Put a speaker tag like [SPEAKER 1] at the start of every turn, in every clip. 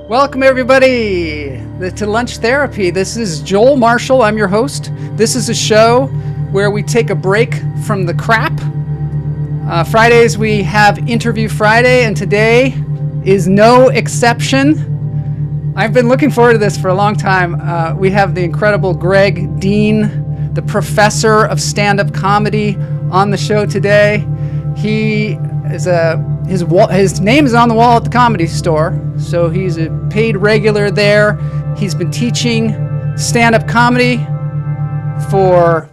[SPEAKER 1] Welcome everybody to Lunch Therapy. This is Joel Marshall. I'm your host. This is a show where we take a break from the crap. Fridays we have Interview Friday, and today is no exception. I've been looking forward to this for a long time. We have the incredible Greg Dean, the professor of stand-up comedy, on the show today. He is his name is on the wall at the Comedy Store, so he's a paid regular there. He's been teaching stand-up comedy for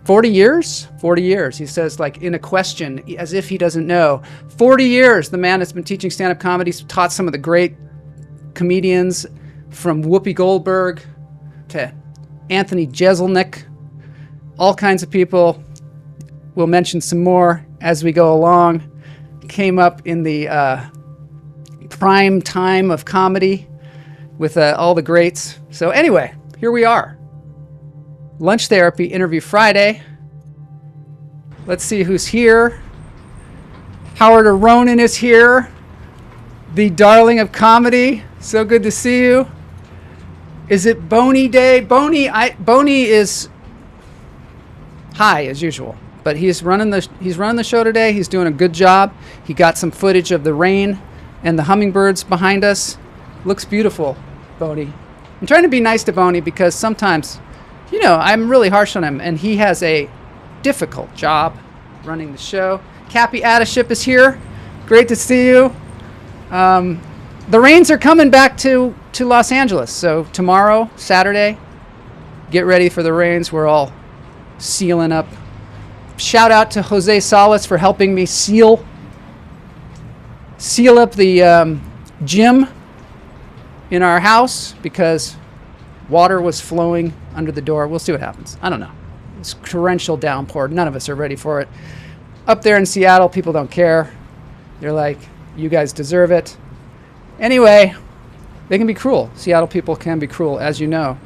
[SPEAKER 1] 40 years. 40 years. He says, like in a question, as if he doesn't know. 40 years the man has been teaching stand-up comedy. He's taught some of the great comedians, from Whoopi Goldberg to Anthony Jeselnik, all kinds of people. We'll mention some more as we go along. Came up in the prime time of comedy with all the greats. So anyway, here we are. Lunch Therapy, Interview Friday. Let's see who's here. Howard Aronin is here, the darling of comedy. So good to see you. Is it Boney Day? Boney is high as usual. But he's running the show today. He's doing a good job. He got some footage of the rain and the hummingbirds behind us. Looks beautiful, Boney. I'm trying to be nice to Boney because sometimes, I'm really harsh on him, and he has a difficult job running the show. Cappy Adaship is here. Great to see you. The rains are coming back to Los Angeles. So tomorrow, Saturday, get ready for the rains. We're all sealing up. Shout out to Jose Salas for helping me seal up the gym in our house because water was flowing under the door. We'll see what happens. I don't know. It's torrential downpour. None of us are ready for it. Up there in Seattle, people don't care. They're like, you guys deserve it. Anyway, they can be cruel. Seattle people can be cruel, as you know.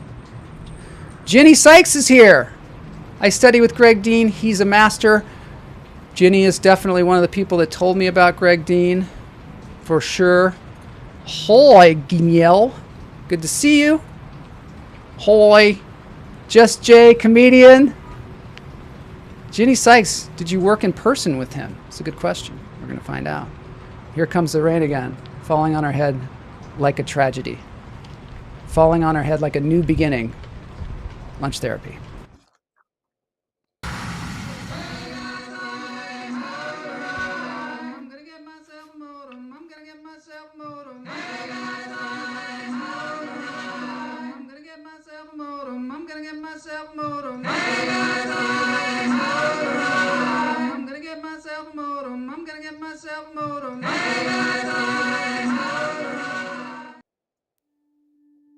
[SPEAKER 1] Ginny Sykes is here. I study with Greg Dean. He's a master. Ginny is definitely one of the people that told me about Greg Dean, for sure. Hoy, Guignel. Good to see you. Hoy. Just Jay, comedian. Ginny Sykes, did you work in person with him? It's a good question. We're going to find out. Here comes the rain again, falling on our head like a tragedy. Falling on our head like a new beginning. Lunch Therapy.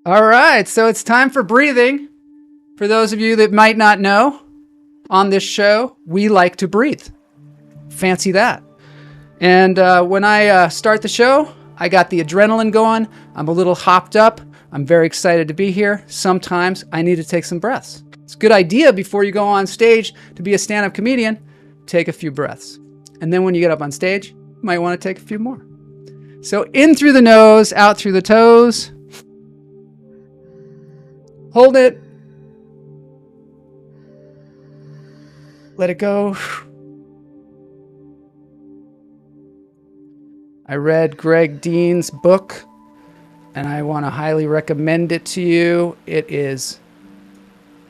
[SPEAKER 1] All right, so it's time for breathing. For those of you that might not know, on this show, we like to breathe. Fancy that. And when I start the show, I got the adrenaline going. I'm a little hopped up. I'm very excited to be here. Sometimes I need to take some breaths. It's a good idea before you go on stage to be a stand-up comedian. Take a few breaths. And then when you get up on stage, you might want to take a few more. So in through the nose, out through the toes. Hold it. Let it go. I read Greg Dean's book, and I want to highly recommend it to you. It is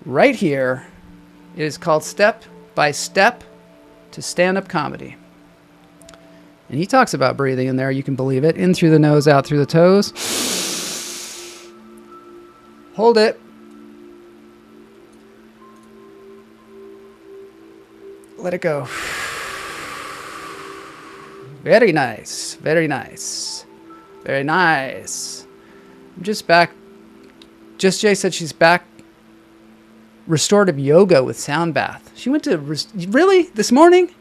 [SPEAKER 1] right here. It is called Step by Step to Stand-Up Comedy. And he talks about breathing in there, you can believe it. In through the nose, out through the toes. Hold it. Let it go. Very nice. Very nice. Very nice. I'm just back. Just Jay said she's back. Restorative yoga with sound bath. She went to... Really? This morning?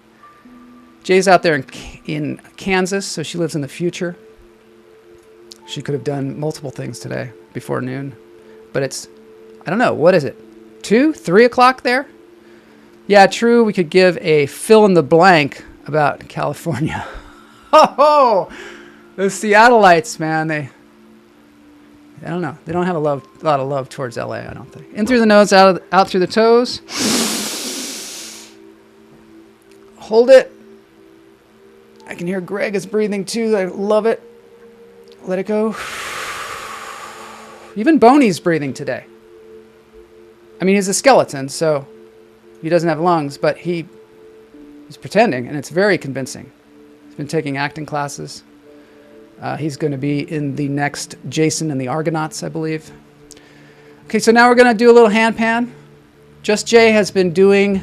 [SPEAKER 1] Jay's out there in Kansas, so she lives in the future. She could have done multiple things today before noon. But it's... I don't know. What is it? 2? 3 o'clock there? Yeah, true. We could give a fill in the blank about California. Oh, the Seattleites, man. I don't know. They don't have a lot of love towards LA, I don't think. In through the nose, out through the toes. Hold it. I can hear Greg is breathing too. I love it. Let it go. Even Boney's breathing today. I mean, he's a skeleton, so he doesn't have lungs, but he's pretending, and it's very convincing. He's been taking acting classes. He's going to be in the next Jason and the Argonauts, I believe. Okay, so now we're going to do a little hand pan. Just Jay has been doing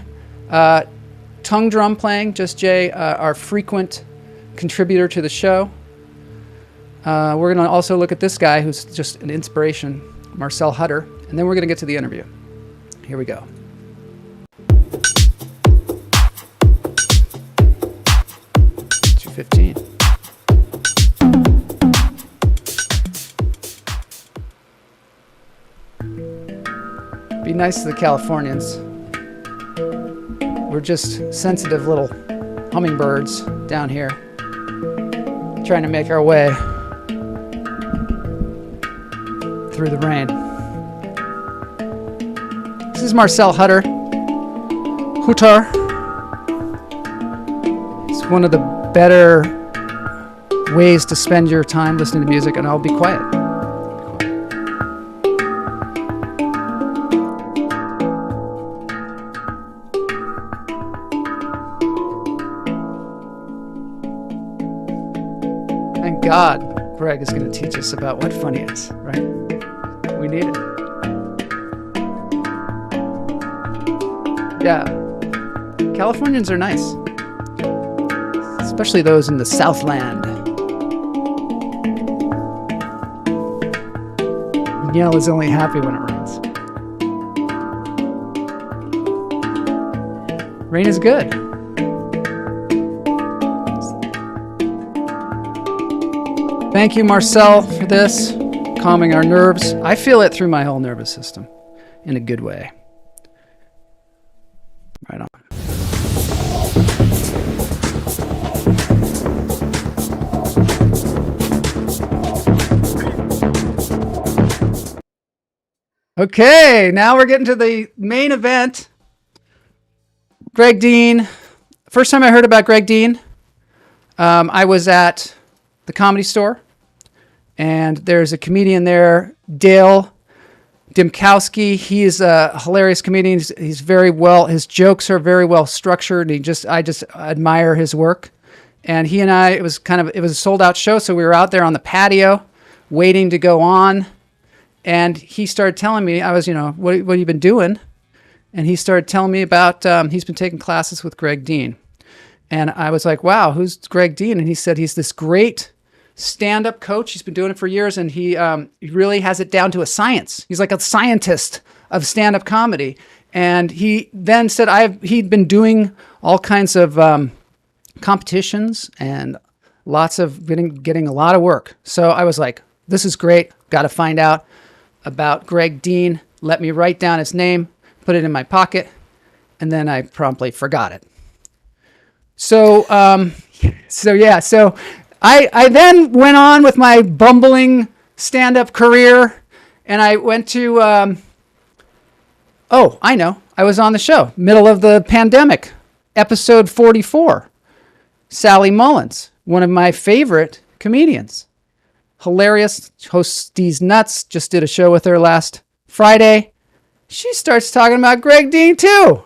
[SPEAKER 1] tongue drum playing. Just Jay, our frequent contributor to the show. We're going to also look at this guy who's just an inspiration, Marcel Hutter, and then we're going to get to the interview. Here we go. $2.15. Be nice to the Californians. We're just sensitive little hummingbirds down here, trying to make our way through the rain. This is Marcel Hutter. Hutter. It's one of the better ways to spend your time listening to music, and I'll be quiet. Thank God Greg is going to teach us about what funny is, right? We need it. Yeah. Californians are nice. Especially those in the Southland. Danielle is only happy when it rains. Rain is good. Thank you, Marcel, for this. Calming our nerves. I feel it through my whole nervous system in a good way. Right on. Okay, now we're getting to the main event. Greg Dean. First time I heard about Greg Dean, I was at the Comedy Store, and there's a comedian there, Dale Dimkowski. He is a hilarious comedian. He's very well. His jokes are very well structured. I just admire his work. And he and I, it was a sold out show, so we were out there on the patio, waiting to go on. And he started telling me, I was, what have you been doing? And he started telling me about, he's been taking classes with Greg Dean. And I was like, wow, who's Greg Dean? And he said he's this great stand-up coach. He's been doing it for years, and he really has it down to a science. He's like a scientist of stand-up comedy. And he then said he'd been doing all kinds of competitions and lots of getting a lot of work. So I was like, this is great. Got to find out about Greg Dean. Let me write down his name, put it in my pocket, and then I promptly forgot it. So I then went on with my bumbling stand-up career, and I went to, I was on the show, middle of the pandemic, episode 44. Sally Mullins, one of my favorite comedians. Hilarious, hosts These Nuts, just did a show with her last Friday. she starts talking about Greg Dean too.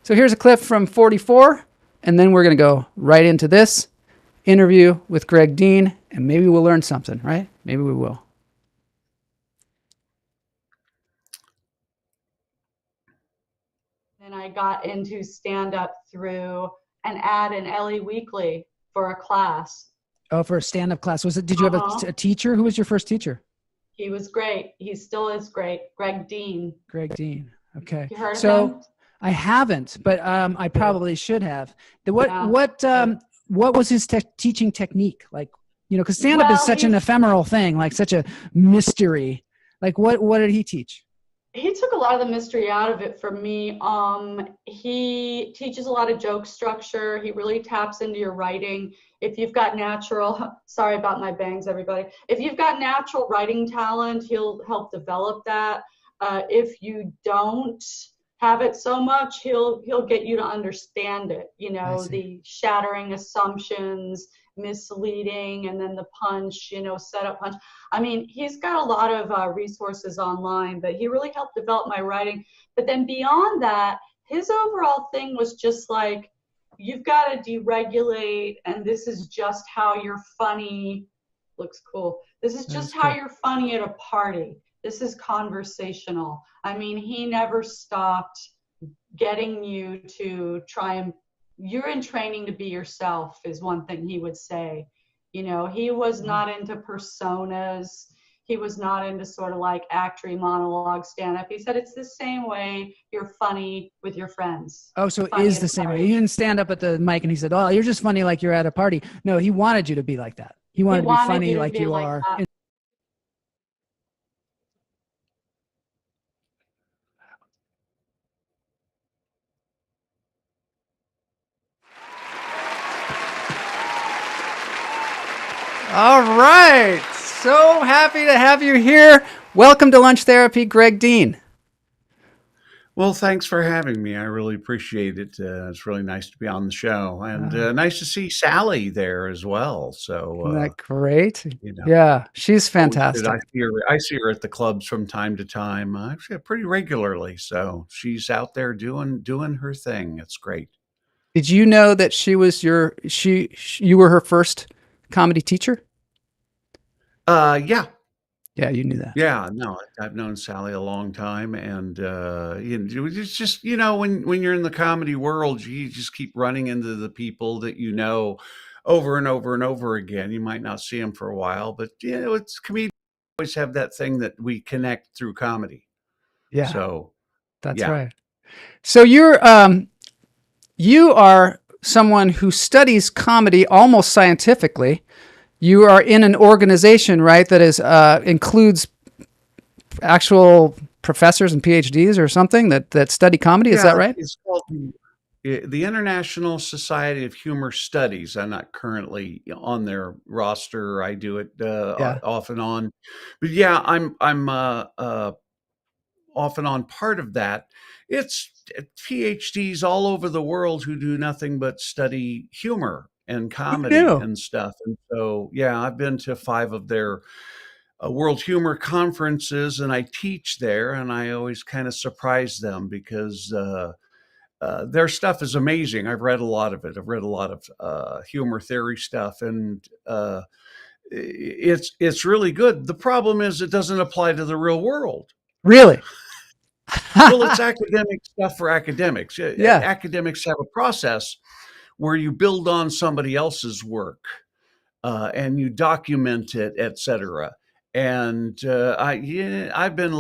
[SPEAKER 1] So here's a clip from 44, and then we're going to go right into this interview with Greg Dean, and maybe we'll learn something, right? Maybe we will.
[SPEAKER 2] And I got into stand-up through an ad in LA Weekly for a class.
[SPEAKER 1] Oh, for a stand-up class. Did you have a teacher? Who was your first teacher?
[SPEAKER 2] He was great. He still is great. Greg Dean.
[SPEAKER 1] Greg Dean. Okay.
[SPEAKER 2] You heard of him?
[SPEAKER 1] I haven't, but I probably should have. What was his teaching technique? Like, because stand-up is such an ephemeral thing, like such a mystery. Like, what did he teach?
[SPEAKER 2] He took a lot of the mystery out of it for me. He teaches a lot of joke structure. He really taps into your writing. If you've got sorry about my bangs, everybody. If you've got natural writing talent, he'll help develop that. If you don't have it so much, he'll get you to understand it. The shattering assumptions, misleading, and then the punch, setup punch. I mean, he's got a lot of resources online, but he really helped develop my writing. But then beyond that, his overall thing was just like, you've got to deregulate, and this is just how you're funny. Looks cool. This is just how you're funny at a party. This is conversational. I mean, he never stopped getting you to try and, you're in training to be yourself is one thing he would say. He was not into personas. He was not into sort of like actory monologue stand-up. He said it's the same way you're funny with your friends. Oh, so it is the same way. He didn't stand up at the mic and he said, oh, you're just funny like you're at a party. No, he wanted you to be like that. He wanted to be funny like you are. All right. So happy to have you here. Welcome to Lunch Therapy, Greg Dean.
[SPEAKER 3] Well, thanks for having me. I really appreciate it. It's really nice to be on the show, and nice to see Sally there as well. So,
[SPEAKER 1] isn't that great? Yeah, she's fantastic.
[SPEAKER 3] I see her at the clubs from time to time, actually pretty regularly. So she's out there doing her thing. It's great.
[SPEAKER 1] Did you know that she was you were her first comedy teacher?
[SPEAKER 3] Yeah.
[SPEAKER 1] Yeah, you knew that.
[SPEAKER 3] Yeah, no, I've known Sally a long time, and it's just when you're in the comedy world, you just keep running into the people that over and over and over again. You might not see them for a while, but it's comedians always have that thing that we connect through comedy.
[SPEAKER 1] Yeah,
[SPEAKER 3] so
[SPEAKER 1] that's right. So you are someone who studies comedy almost scientifically. You are in an organization, right, that includes actual professors and PhDs or something that study comedy. Is that right?
[SPEAKER 3] It's called the International Society of Humor Studies. I'm not currently on their roster. I do it off and on, but yeah, I'm off and on part of that. It's PhDs all over the world who do nothing but study humor and comedy and stuff. And so, yeah, I've been to 5 of their World Humor conferences, and I teach there, and I always kind of surprise them because their stuff is amazing. I've read a lot of it. I've read a lot of humor theory stuff, and it's really good. The problem is it doesn't apply to the real world.
[SPEAKER 1] Really?
[SPEAKER 3] Well, it's academic stuff for academics. Yeah. Academics have a process where you build on somebody else's work and you document it, etc. And I've been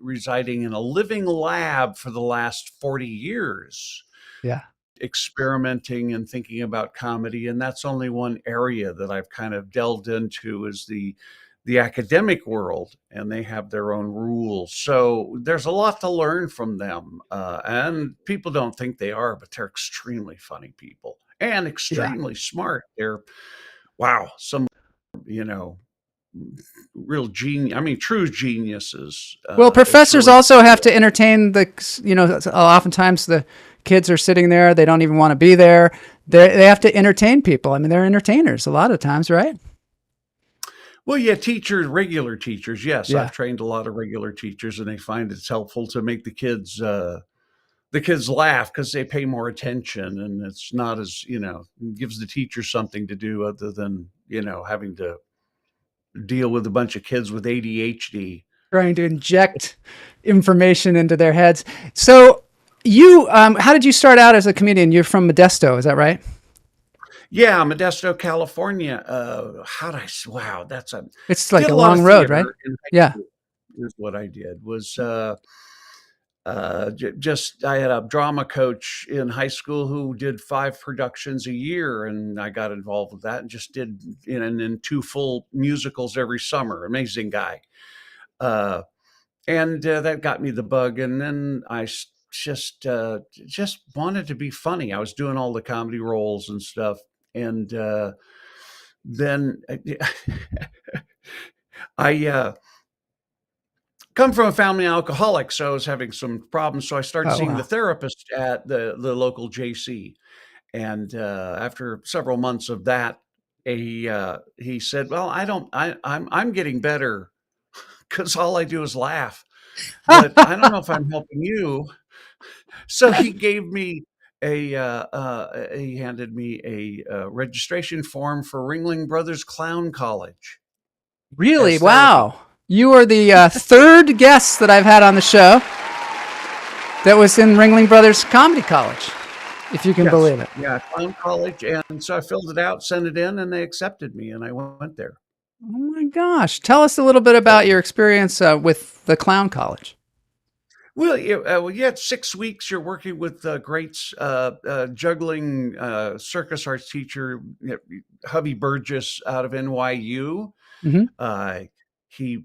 [SPEAKER 3] residing in a living lab for the last 40 years.
[SPEAKER 1] Yeah.
[SPEAKER 3] Experimenting and thinking about comedy. And that's only one area that I've kind of delved into is the academic world, and they have their own rules. So there's a lot to learn from them. And people don't think they are, but they're extremely funny people and extremely smart. They're, some, real genius. I mean, true geniuses.
[SPEAKER 1] Well, professors really also have to entertain oftentimes the kids are sitting there. They don't even want to be there. They have to entertain people. I mean, they're entertainers a lot of times, right?
[SPEAKER 3] Well, yeah, teachers, regular teachers. Yes, I've
[SPEAKER 1] Yeah.
[SPEAKER 3] trained a lot of regular teachers, and they find it's helpful to make the kids laugh because they pay more attention, and it's not as gives the teacher something to do other than having to deal with a bunch of kids with ADHD.
[SPEAKER 1] Trying to inject information into their heads. So you, how did you start out as a comedian? You're from Modesto, is that right?
[SPEAKER 3] Yeah, Modesto, California. Wow,
[SPEAKER 1] It's like
[SPEAKER 3] did
[SPEAKER 1] a
[SPEAKER 3] a lot of
[SPEAKER 1] long road, right?
[SPEAKER 3] theater in high
[SPEAKER 1] Yeah.
[SPEAKER 3] school. Is what I did was just I had a drama coach in high school who did 5 productions a year, and I got involved with that and just did and then 2 full musicals every summer. Amazing guy. Uh, and that got me the bug. And then just wanted to be funny. I was doing all the comedy roles and stuff, and then I come from a family of alcoholics, so I was having some problems. So I started
[SPEAKER 1] Oh,
[SPEAKER 3] seeing the
[SPEAKER 1] wow.
[SPEAKER 3] therapist at the local JC, and after several months of that, he said, "Well, I'm getting better because all I do is laugh, but I don't know if I'm helping you." So he handed me a registration form for Ringling Brothers Clown College
[SPEAKER 1] Really?
[SPEAKER 3] as therapy.
[SPEAKER 1] Wow. You are the third guest that I've had on the show that was in Ringling Brothers Comedy College, if you can
[SPEAKER 3] Yes,
[SPEAKER 1] believe it.
[SPEAKER 3] yeah, clown college, and so I filled it out, sent it in, and they accepted me, and I went there.
[SPEAKER 1] Oh my gosh. Tell us a little bit
[SPEAKER 3] So,
[SPEAKER 1] about your experience with the Clown College.
[SPEAKER 3] yeah, it's 6 weeks. You're working with greats, juggling circus arts teacher Hubby Burgess out of NYU.
[SPEAKER 1] Hmm.
[SPEAKER 3] Uh, he,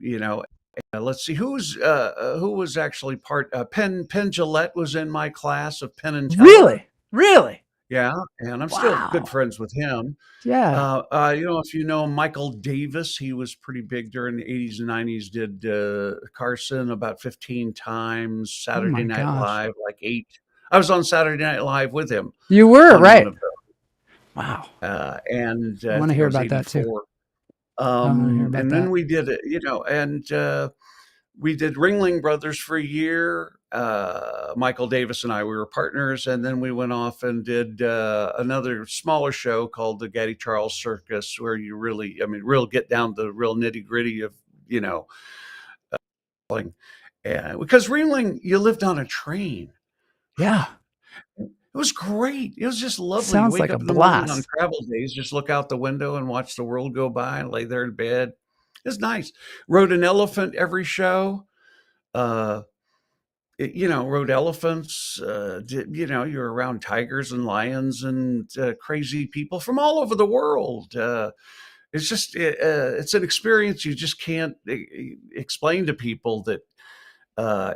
[SPEAKER 3] let's see, who was actually Penn Jillette was in my class of Penn and Teller.
[SPEAKER 1] Really? Really?
[SPEAKER 3] Yeah, and I'm still good
[SPEAKER 1] Wow.
[SPEAKER 3] friends with him.
[SPEAKER 1] Yeah.
[SPEAKER 3] If you know Michael Davis, he was pretty big during the 80s and 90s, did Carson about 15 times,
[SPEAKER 1] Oh
[SPEAKER 3] Saturday
[SPEAKER 1] my
[SPEAKER 3] Night
[SPEAKER 1] gosh.
[SPEAKER 3] Live like 8. I was on Saturday Night Live with him
[SPEAKER 1] You were,
[SPEAKER 3] on one
[SPEAKER 1] right.
[SPEAKER 3] of those,
[SPEAKER 1] Wow.
[SPEAKER 3] and
[SPEAKER 1] I
[SPEAKER 3] I
[SPEAKER 1] want to
[SPEAKER 3] think I
[SPEAKER 1] hear
[SPEAKER 3] was
[SPEAKER 1] about that too.
[SPEAKER 3] 84.
[SPEAKER 1] I want to hear about
[SPEAKER 3] And then
[SPEAKER 1] that.
[SPEAKER 3] we did it, and we did Ringling Brothers for a year. Michael Davis and I, we were partners, and then we went off and did another smaller show called the Gaddy Charles Circus, where you really, real get down to the real nitty gritty of, you know, like, because Ringling, you lived on a train.
[SPEAKER 1] Yeah.
[SPEAKER 3] It was great. It was just lovely. You
[SPEAKER 1] Sounds
[SPEAKER 3] wake
[SPEAKER 1] like a
[SPEAKER 3] up in the morning on
[SPEAKER 1] blast.
[SPEAKER 3] travel days, just look out the window and watch the world go by and lay there in bed. It's nice. Rode an elephant every show. Uh, rode elephants. You're around tigers and lions and crazy people from all over the world. It's an experience you just can't explain to people that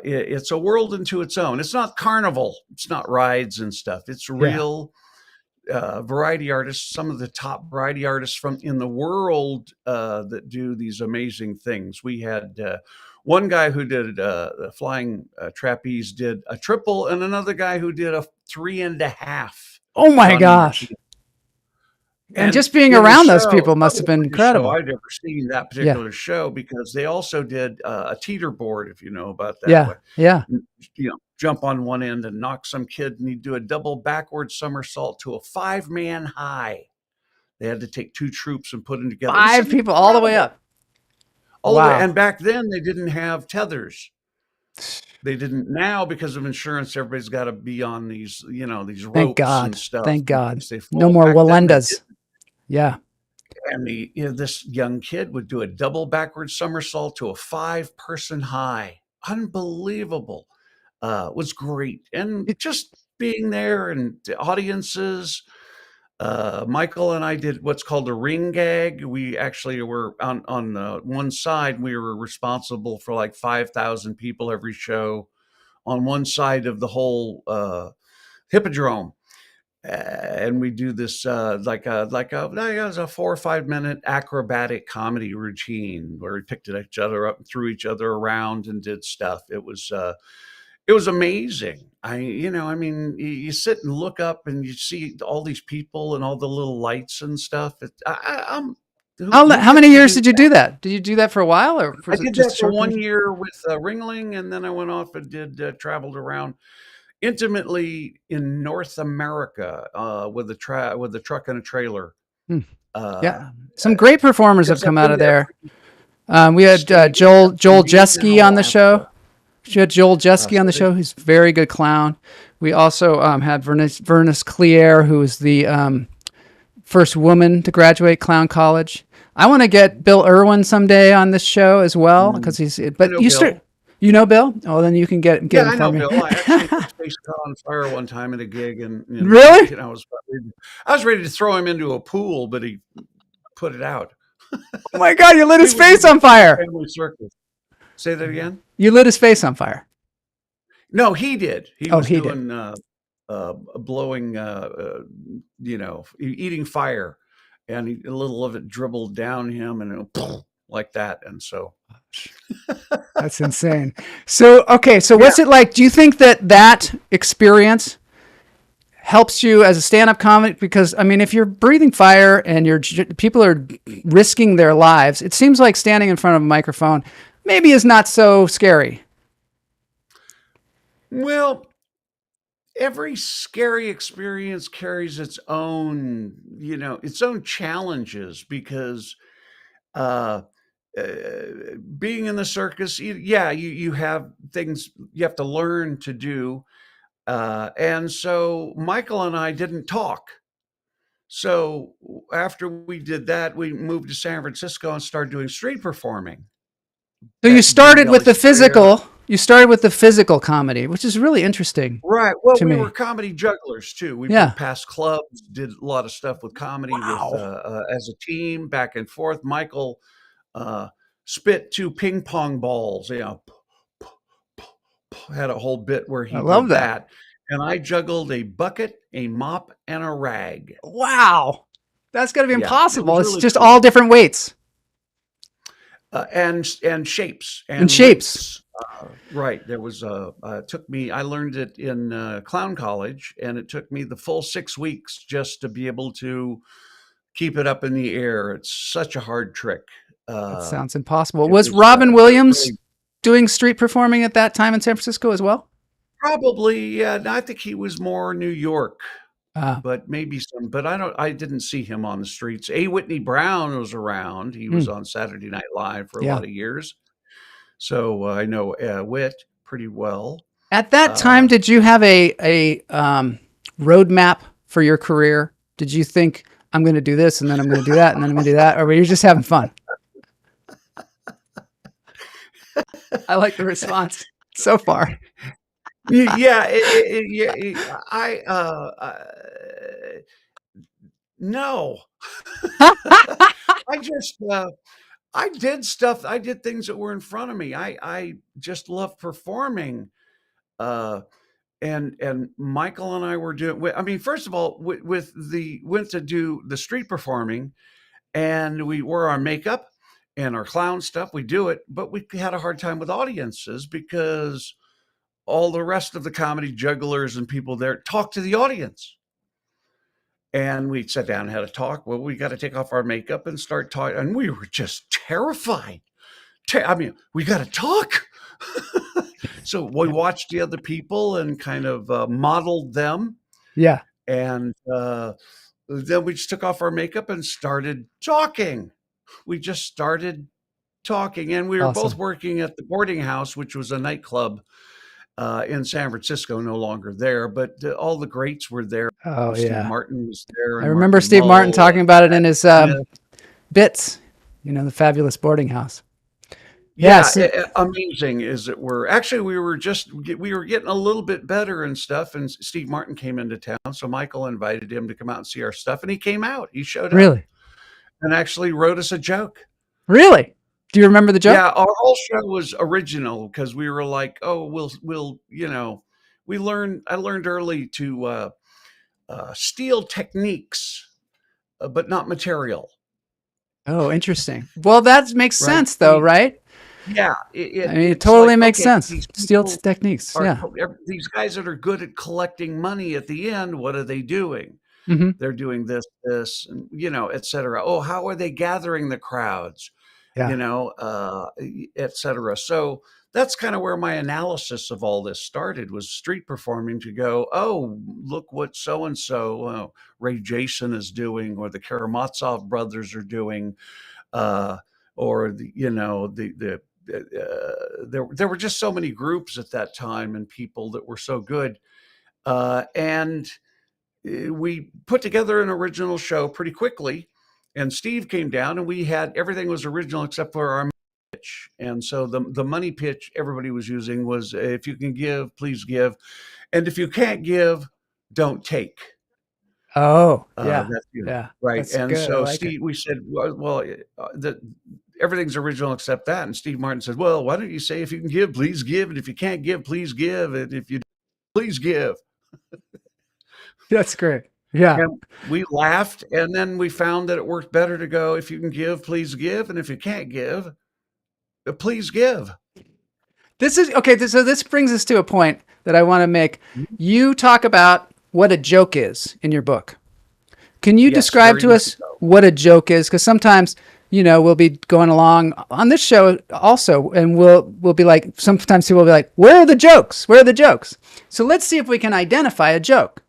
[SPEAKER 3] it's a world into its own. It's not carnival. It's not rides and stuff. It's
[SPEAKER 1] Yeah.
[SPEAKER 3] real variety artists, some of the top variety artists from in the world that do these amazing things. We had one guy who did the flying trapeze, did a triple, and another guy who did a 3.5
[SPEAKER 1] Oh my
[SPEAKER 3] Johnny
[SPEAKER 1] gosh.
[SPEAKER 3] Martinez.
[SPEAKER 1] And
[SPEAKER 3] And
[SPEAKER 1] just being
[SPEAKER 3] in the
[SPEAKER 1] around those
[SPEAKER 3] show,
[SPEAKER 1] people must
[SPEAKER 3] probably
[SPEAKER 1] have
[SPEAKER 3] the
[SPEAKER 1] been
[SPEAKER 3] greatest show
[SPEAKER 1] incredible.
[SPEAKER 3] I'd ever seen, that
[SPEAKER 1] Yeah.
[SPEAKER 3] particular show, because they also did a teeter board, if you know about that.
[SPEAKER 1] Yeah. Yeah.
[SPEAKER 3] Jump on one end and knock some kid, and he'd do a double backward somersault to a 5-man high. They had to take 2 troops and put them together. It was
[SPEAKER 1] 5 people all the way
[SPEAKER 3] incredible.
[SPEAKER 1] up.
[SPEAKER 3] All the way,
[SPEAKER 1] Wow.
[SPEAKER 3] and back then they didn't have tethers. They didn't. Now, because of insurance, everybody's got to be on these, these
[SPEAKER 1] Thank
[SPEAKER 3] ropes and
[SPEAKER 1] God.
[SPEAKER 3] stuff
[SPEAKER 1] Thank
[SPEAKER 3] in
[SPEAKER 1] God.
[SPEAKER 3] case they
[SPEAKER 1] No
[SPEAKER 3] fall.
[SPEAKER 1] more
[SPEAKER 3] Back then they
[SPEAKER 1] Walendas.
[SPEAKER 3] didn't.
[SPEAKER 1] Yeah.
[SPEAKER 3] And this young kid would do a double backward somersault to a 5-person high. Unbelievable. Was great. And
[SPEAKER 1] It-
[SPEAKER 3] just being there and the audiences. Michael and I did what's called a ring gag. We actually were on one side. We were responsible for like 5,000 people every show on one side of the whole hippodrome. And we do this it was a 4 or 5 minute acrobatic comedy routine where we picked each other up and threw each other around and did stuff. It was amazing. You sit and look up and you see all these people and all the little lights and stuff. who
[SPEAKER 1] How
[SPEAKER 3] gets
[SPEAKER 1] many
[SPEAKER 3] to
[SPEAKER 1] years
[SPEAKER 3] do
[SPEAKER 1] did you
[SPEAKER 3] that?
[SPEAKER 1] do that? Did you do that for a while, or
[SPEAKER 3] I
[SPEAKER 1] was it
[SPEAKER 3] did
[SPEAKER 1] just
[SPEAKER 3] that
[SPEAKER 1] a
[SPEAKER 3] for
[SPEAKER 1] short
[SPEAKER 3] one
[SPEAKER 1] period?
[SPEAKER 3] year with Ringling, and then I went off and traveled around intimately in North America with a truck and a trailer.
[SPEAKER 1] Hmm.
[SPEAKER 3] Uh,
[SPEAKER 1] Yeah, some great performers have
[SPEAKER 3] yes,
[SPEAKER 1] come
[SPEAKER 3] I've
[SPEAKER 1] out
[SPEAKER 3] been
[SPEAKER 1] of
[SPEAKER 3] to
[SPEAKER 1] there.
[SPEAKER 3] every
[SPEAKER 1] We had
[SPEAKER 3] state except for
[SPEAKER 1] Joel
[SPEAKER 3] Maine and
[SPEAKER 1] Jeske on the show.
[SPEAKER 3] Alaska.
[SPEAKER 1] She had Joel Jeske on
[SPEAKER 3] So
[SPEAKER 1] the show. He's a very good clown. We also had Vernice Clear, who is the first woman to graduate clown college. I want to get Bill Irwin someday on this show as well because he's.
[SPEAKER 3] I
[SPEAKER 1] But
[SPEAKER 3] know Bill.
[SPEAKER 1] you know Bill? Oh, then you can get
[SPEAKER 3] Yeah,
[SPEAKER 1] him
[SPEAKER 3] I
[SPEAKER 1] for
[SPEAKER 3] know
[SPEAKER 1] me.
[SPEAKER 3] Bill. I actually his face caught on fire one time at a gig, and
[SPEAKER 1] Really?
[SPEAKER 3] I was ready to throw him into a pool, but he put it out.
[SPEAKER 1] Oh my God! You lit his
[SPEAKER 3] We
[SPEAKER 1] face
[SPEAKER 3] did
[SPEAKER 1] on fire.
[SPEAKER 3] family circus. Say that again.
[SPEAKER 1] You lit his face on fire.
[SPEAKER 3] No, he did. He
[SPEAKER 1] Oh,
[SPEAKER 3] was
[SPEAKER 1] he did.
[SPEAKER 3] doing blowing, eating fire, and a little of it dribbled down him, and like that, and so.
[SPEAKER 1] That's insane. So, okay. So
[SPEAKER 3] Yeah.
[SPEAKER 1] what's it like? Do you think that experience helps you as a stand-up comic? Because, I mean, if you're breathing fire and people are risking their lives, it seems like standing in front of a microphone maybe is not so scary.
[SPEAKER 3] Well, every scary experience carries its own challenges because uh, being in the circus, you have things you have to learn to do. And so Michael and I didn't talk. So after we did that, we moved to San Francisco and started doing street performing
[SPEAKER 1] So you
[SPEAKER 3] at Green
[SPEAKER 1] started with
[SPEAKER 3] Valley
[SPEAKER 1] the
[SPEAKER 3] Square.
[SPEAKER 1] physical. You started with the physical comedy, which is really interesting
[SPEAKER 3] Right. Well,
[SPEAKER 1] to
[SPEAKER 3] we were
[SPEAKER 1] me.
[SPEAKER 3] comedy jugglers too. We
[SPEAKER 1] Yeah.
[SPEAKER 3] went past clubs, did a lot of stuff with comedy with
[SPEAKER 1] Wow.
[SPEAKER 3] as a team, back and forth. Michael uh, spit 2 ping pong balls, had a whole bit where
[SPEAKER 1] I
[SPEAKER 3] he
[SPEAKER 1] love
[SPEAKER 3] did
[SPEAKER 1] that.
[SPEAKER 3] that, and I juggled a bucket, a mop, and a rag.
[SPEAKER 1] Wow. That's got to be
[SPEAKER 3] Yeah, it
[SPEAKER 1] impossible.
[SPEAKER 3] was
[SPEAKER 1] It's
[SPEAKER 3] really
[SPEAKER 1] just all
[SPEAKER 3] cool.
[SPEAKER 1] different weights
[SPEAKER 3] And shapes
[SPEAKER 1] and
[SPEAKER 3] and
[SPEAKER 1] shapes.
[SPEAKER 3] lengths. Right. There was took me. I learned it in clown college, and it took me the full 6 weeks just to be able to keep it up in the air. It's such a hard trick.
[SPEAKER 1] That
[SPEAKER 3] Uh,
[SPEAKER 1] sounds impossible.
[SPEAKER 3] it
[SPEAKER 1] Was
[SPEAKER 3] was
[SPEAKER 1] Robin Williams
[SPEAKER 3] really
[SPEAKER 1] doing street performing at that time in San Francisco as well?
[SPEAKER 3] probably. Yeah, I think he was more New York,
[SPEAKER 1] Uh,
[SPEAKER 3] but maybe some. But I didn't see him on the streets. A. Whitney Brown was around. He was
[SPEAKER 1] hmm,
[SPEAKER 3] on Saturday Night Live for a
[SPEAKER 1] yeah.
[SPEAKER 3] lot of years. So I know Wit pretty well.
[SPEAKER 1] At that time,
[SPEAKER 3] Uh,
[SPEAKER 1] did you have a roadmap for your career? Did you think I'm going to do this and then I'm going to do that and then I'm going to do that, or were you just having fun? I like the response so far.
[SPEAKER 3] yeah, no. I just I did stuff. I did things that were in front of me. I just love performing. Uh, and Michael and I were doing. I mean, first of all, went to do the street performing, and we wore our makeup and our clown stuff. We do it, but we had a hard time with audiences because all the rest of the comedy jugglers and people there talk to the audience. And we sat down and had a talk. Well, we got to take off our makeup and start talking. And we were just terrified. I mean, we got to talk. So we watched the other people and kind of modeled them.
[SPEAKER 1] Yeah.
[SPEAKER 3] And then we just took off our makeup and started talking. We just started talking. And we were both
[SPEAKER 1] Awesome.
[SPEAKER 3] working at the boarding house, which was a nightclub in San Francisco, no longer there, but all the greats were there.
[SPEAKER 1] Oh
[SPEAKER 3] Steve
[SPEAKER 1] yeah.
[SPEAKER 3] Martin was there,
[SPEAKER 1] I
[SPEAKER 3] and
[SPEAKER 1] remember
[SPEAKER 3] Marky
[SPEAKER 1] Steve Martin
[SPEAKER 3] Mull,
[SPEAKER 1] talking about it in his
[SPEAKER 3] Smith.
[SPEAKER 1] bits, the fabulous boarding house.
[SPEAKER 3] Yeah,
[SPEAKER 1] Yes.
[SPEAKER 3] amazing as it were. Actually, we were getting a little bit better and stuff, and Steve Martin came into town, so Michael invited him to come out and see our stuff, and he came out. He showed up
[SPEAKER 1] Really?
[SPEAKER 3] and actually wrote us a joke.
[SPEAKER 1] Really? Do you remember the joke?
[SPEAKER 3] Yeah, our whole show was original because we were like, oh, we'll I learned early to steal techniques, but not material.
[SPEAKER 1] Oh, interesting. Well, that makes
[SPEAKER 3] Right?
[SPEAKER 1] sense though, right?
[SPEAKER 3] Yeah,
[SPEAKER 1] I mean, it
[SPEAKER 3] it's
[SPEAKER 1] totally
[SPEAKER 3] like,
[SPEAKER 1] makes
[SPEAKER 3] okay,
[SPEAKER 1] sense.
[SPEAKER 3] these
[SPEAKER 1] Steal
[SPEAKER 3] people
[SPEAKER 1] techniques.
[SPEAKER 3] are
[SPEAKER 1] Yeah.
[SPEAKER 3] these guys that are good at collecting money at the end, what are they doing?
[SPEAKER 1] Mm-hmm.
[SPEAKER 3] They're doing this, and, et cetera. Oh, how are they gathering the crowds?
[SPEAKER 1] Yeah.
[SPEAKER 3] Et cetera. So that's kind of where my analysis of all this started, was street performing, to go, oh, look what so-and-so, Ray Jason is doing, or the Karamazov brothers are doing, or there were just so many groups at that time, and people that were so good. And we put together an original show pretty quickly, and Steve came down, and we had, everything was original except for our pitch. And so the money pitch everybody was using was, if you can give, please give, and if you can't give, don't take.
[SPEAKER 1] Oh, yeah.
[SPEAKER 3] That's
[SPEAKER 1] Yeah.
[SPEAKER 3] right.
[SPEAKER 1] That's
[SPEAKER 3] And
[SPEAKER 1] good. I
[SPEAKER 3] so
[SPEAKER 1] like it.
[SPEAKER 3] Steve, we said, well, that everything's original except that. And Steve Martin said, well, why don't you say, if you can give, please give, and if you can't give, please give, and if you please give.
[SPEAKER 1] That's great. Yeah.
[SPEAKER 3] And we laughed, and then we found that it worked better to go, if you can give, please give, and if you can't give, please give.
[SPEAKER 1] This is okay. So this brings us to a point that I want to make. You talk about what a joke is in your book. Can you
[SPEAKER 3] Yes,
[SPEAKER 1] describe
[SPEAKER 3] very
[SPEAKER 1] to
[SPEAKER 3] much
[SPEAKER 1] us
[SPEAKER 3] so.
[SPEAKER 1] what a joke is? Because sometimes, we'll be going along on this show also, and we'll be like, sometimes people will be like, where are the jokes? Where are the jokes? So let's see if we can identify a joke.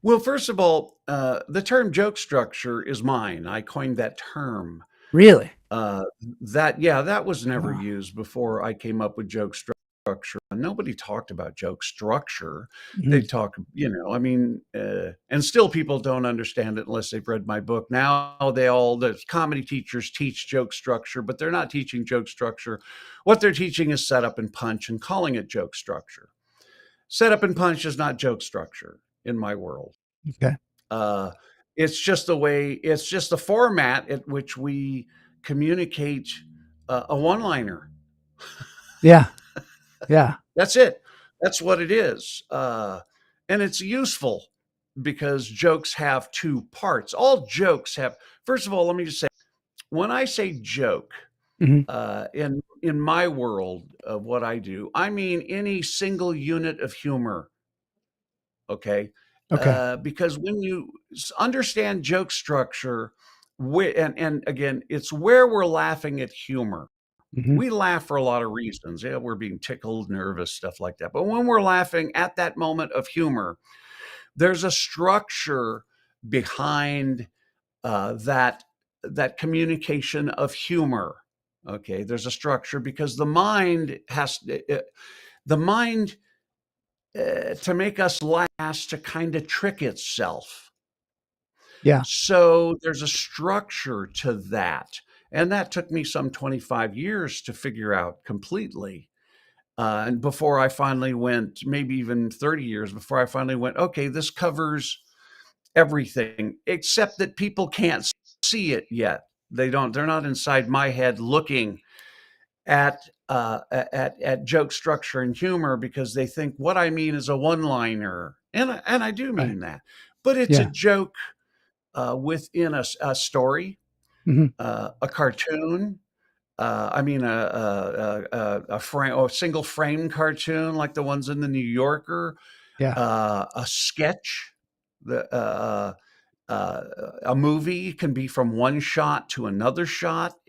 [SPEAKER 3] Well, first of all, the term joke structure is mine. I coined that term.
[SPEAKER 1] Really?
[SPEAKER 3] That was never
[SPEAKER 1] Wow.
[SPEAKER 3] used before I came up with joke structure. Nobody talked about joke structure.
[SPEAKER 1] Mhm.
[SPEAKER 3] They talk, and still people don't understand it unless they've read my book. Now the comedy teachers teach joke structure, but they're not teaching joke structure. What they're teaching is set up and punch, and calling it joke structure. Set up and punch is not joke structure in my world.
[SPEAKER 1] Okay.
[SPEAKER 3] It's just the format at which we communicate a one-liner.
[SPEAKER 1] Yeah. Yeah.
[SPEAKER 3] That's it. That's what it is. And it's useful because jokes have two parts. All jokes have, first of all, let me just say, when I say joke,
[SPEAKER 1] Mhm.
[SPEAKER 3] in my world of what I do, I mean any single unit of humor. Okay.
[SPEAKER 1] Okay.
[SPEAKER 3] Because when you understand joke structure, and again, it's where we're laughing at humor.
[SPEAKER 1] Mhm.
[SPEAKER 3] We laugh for a lot of reasons. Yeah, we're being tickled, nervous, stuff like that. But when we're laughing at that moment of humor, there's a structure behind that communication of humor. Okay, there's a structure because the mind to make us laugh has to kind of trick itself.
[SPEAKER 1] Yeah.
[SPEAKER 3] So there's a structure to that. And that took me some 25 years to figure out completely. And before I finally went, maybe even 30 years before I finally went, okay, this covers everything, except that people can't see it yet. They're not inside my head looking at joke structure and humor, because they think what I mean is a one-liner. And I do
[SPEAKER 1] Right.
[SPEAKER 3] mean that. But it's a
[SPEAKER 1] Yeah.
[SPEAKER 3] joke within a story,
[SPEAKER 1] Mhm.
[SPEAKER 3] a cartoon. I mean, a frame, or a single frame cartoon like the ones in the New Yorker,
[SPEAKER 1] Yeah.
[SPEAKER 3] a sketch, a movie can be from one shot to another shot,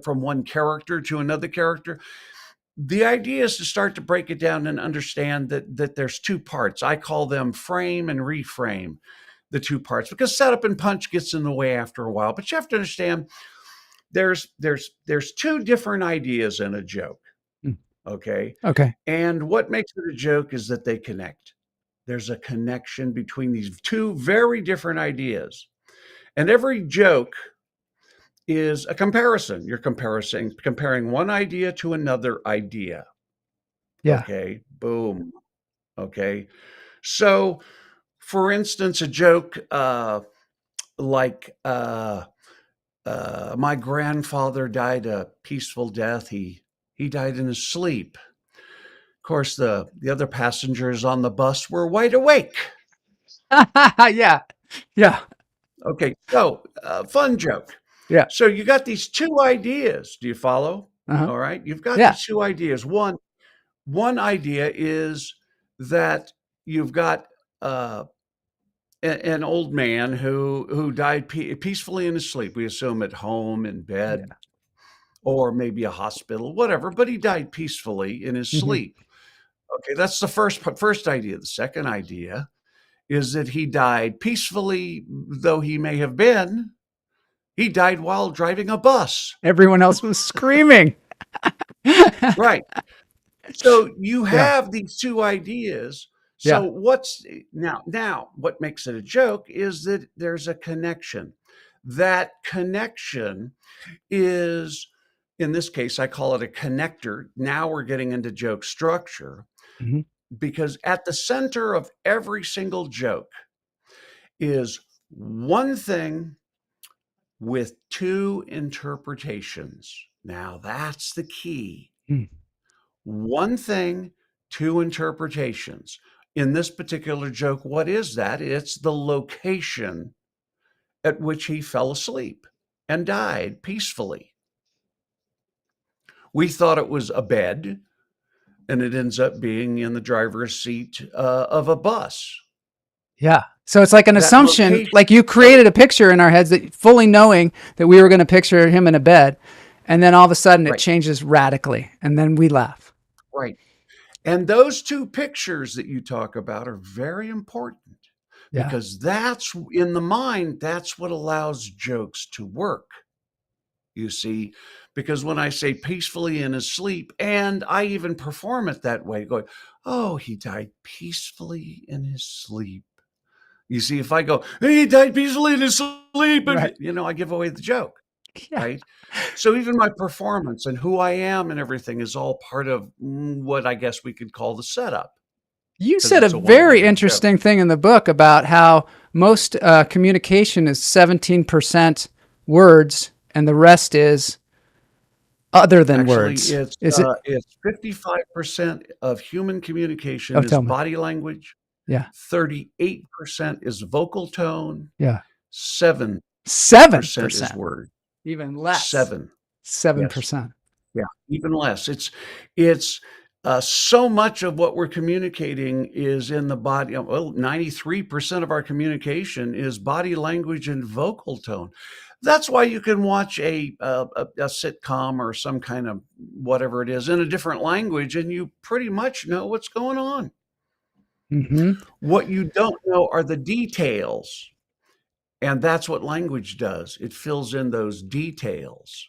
[SPEAKER 3] from one character to another character. The idea is to start to break it down and understand that there's two parts. I call them frame and reframe, the two parts, because setup and punch gets in the way after a while. But you have to understand there's two different ideas in a joke.
[SPEAKER 1] Mm.
[SPEAKER 3] Okay.
[SPEAKER 1] Okay.
[SPEAKER 3] And what makes it a joke is that they connect. There's a connection between these two very different ideas. And every joke is a comparison. You're comparing one idea to another idea.
[SPEAKER 1] Yeah.
[SPEAKER 3] Okay. Boom. Okay. So, for instance, a joke like my grandfather died a peaceful death. He died in his sleep. Of course, the other passengers on the bus were wide awake.
[SPEAKER 1] Yeah. Yeah.
[SPEAKER 3] Okay, so fun joke.
[SPEAKER 1] Yeah.
[SPEAKER 3] So you got these two ideas. Do you follow?
[SPEAKER 1] Uh-huh.
[SPEAKER 3] All right, you've got
[SPEAKER 1] Yeah.
[SPEAKER 3] these two ideas. One idea is that you've got uh, an old man who died peacefully in his sleep. We assume at home, in
[SPEAKER 1] Yeah.
[SPEAKER 3] bed, or maybe a hospital, whatever, but he died peacefully in his
[SPEAKER 1] Hmm.
[SPEAKER 3] sleep. Okay, that's the first idea. The second idea is that he died peacefully, though he may have been. He died while driving a bus.
[SPEAKER 1] Everyone else was screaming.
[SPEAKER 3] Right. So you
[SPEAKER 1] Yeah.
[SPEAKER 3] have these two ideas. So
[SPEAKER 1] Yeah.
[SPEAKER 3] what's now what makes it a joke is that there's a connection. That connection is, in this case, I call it a connector. Now we're getting into joke structure,
[SPEAKER 1] Hmm.
[SPEAKER 3] because at the center of every single joke is one thing with two interpretations. Now that's the key.
[SPEAKER 1] Mm.
[SPEAKER 3] One thing, two interpretations. In this particular joke, what is that? It's the location at which he fell asleep and died peacefully. We thought it was a bed, and it ends up being in the driver's seat of a bus.
[SPEAKER 1] Yeah. So it's like an
[SPEAKER 3] That
[SPEAKER 1] assumption,
[SPEAKER 3] location.
[SPEAKER 1] like you created a picture in our heads that fully knowing that we were going to picture him in a bed. And then all of a sudden it
[SPEAKER 3] Right,
[SPEAKER 1] changes radically. And then we laugh.
[SPEAKER 3] right. And those two pictures that you talk about are very important,
[SPEAKER 1] Yeah.
[SPEAKER 3] because that's in the mind, that's what allows jokes to work. You see, because when I say peacefully in his sleep, and I even perform it that way, going, oh, he died peacefully in his sleep. You see, if I go, hey, he died peacefully in his sleep,
[SPEAKER 1] Right.
[SPEAKER 3] and, I give away the joke,
[SPEAKER 1] Yeah.
[SPEAKER 3] right? So even my performance and who I am and everything is all part of what I guess we could call the setup,
[SPEAKER 1] You
[SPEAKER 3] because
[SPEAKER 1] said a
[SPEAKER 3] it's a
[SPEAKER 1] very
[SPEAKER 3] one-liner joke.
[SPEAKER 1] interesting thing in the book about how most communication is 17% words and the rest is other than
[SPEAKER 3] Actually,
[SPEAKER 1] words. Is it?
[SPEAKER 3] it's 55% of human communication
[SPEAKER 1] Oh,
[SPEAKER 3] is
[SPEAKER 1] tell me.
[SPEAKER 3] body language,
[SPEAKER 1] Yeah.
[SPEAKER 3] 38% is vocal tone,
[SPEAKER 1] Yeah.
[SPEAKER 3] 7% is
[SPEAKER 1] 7%.
[SPEAKER 3] word.
[SPEAKER 1] Even less.
[SPEAKER 3] 7. Yes.
[SPEAKER 1] 7%.
[SPEAKER 3] Yeah, even less. It's so much of what we're communicating is in the body. Well, 93% of our communication is body language and vocal tone. That's why you can watch a sitcom or some kind of whatever it is in a different language, and you pretty much know what's going on.
[SPEAKER 1] Hmm.
[SPEAKER 3] What you don't know are the details, and that's what language does. It fills in those details.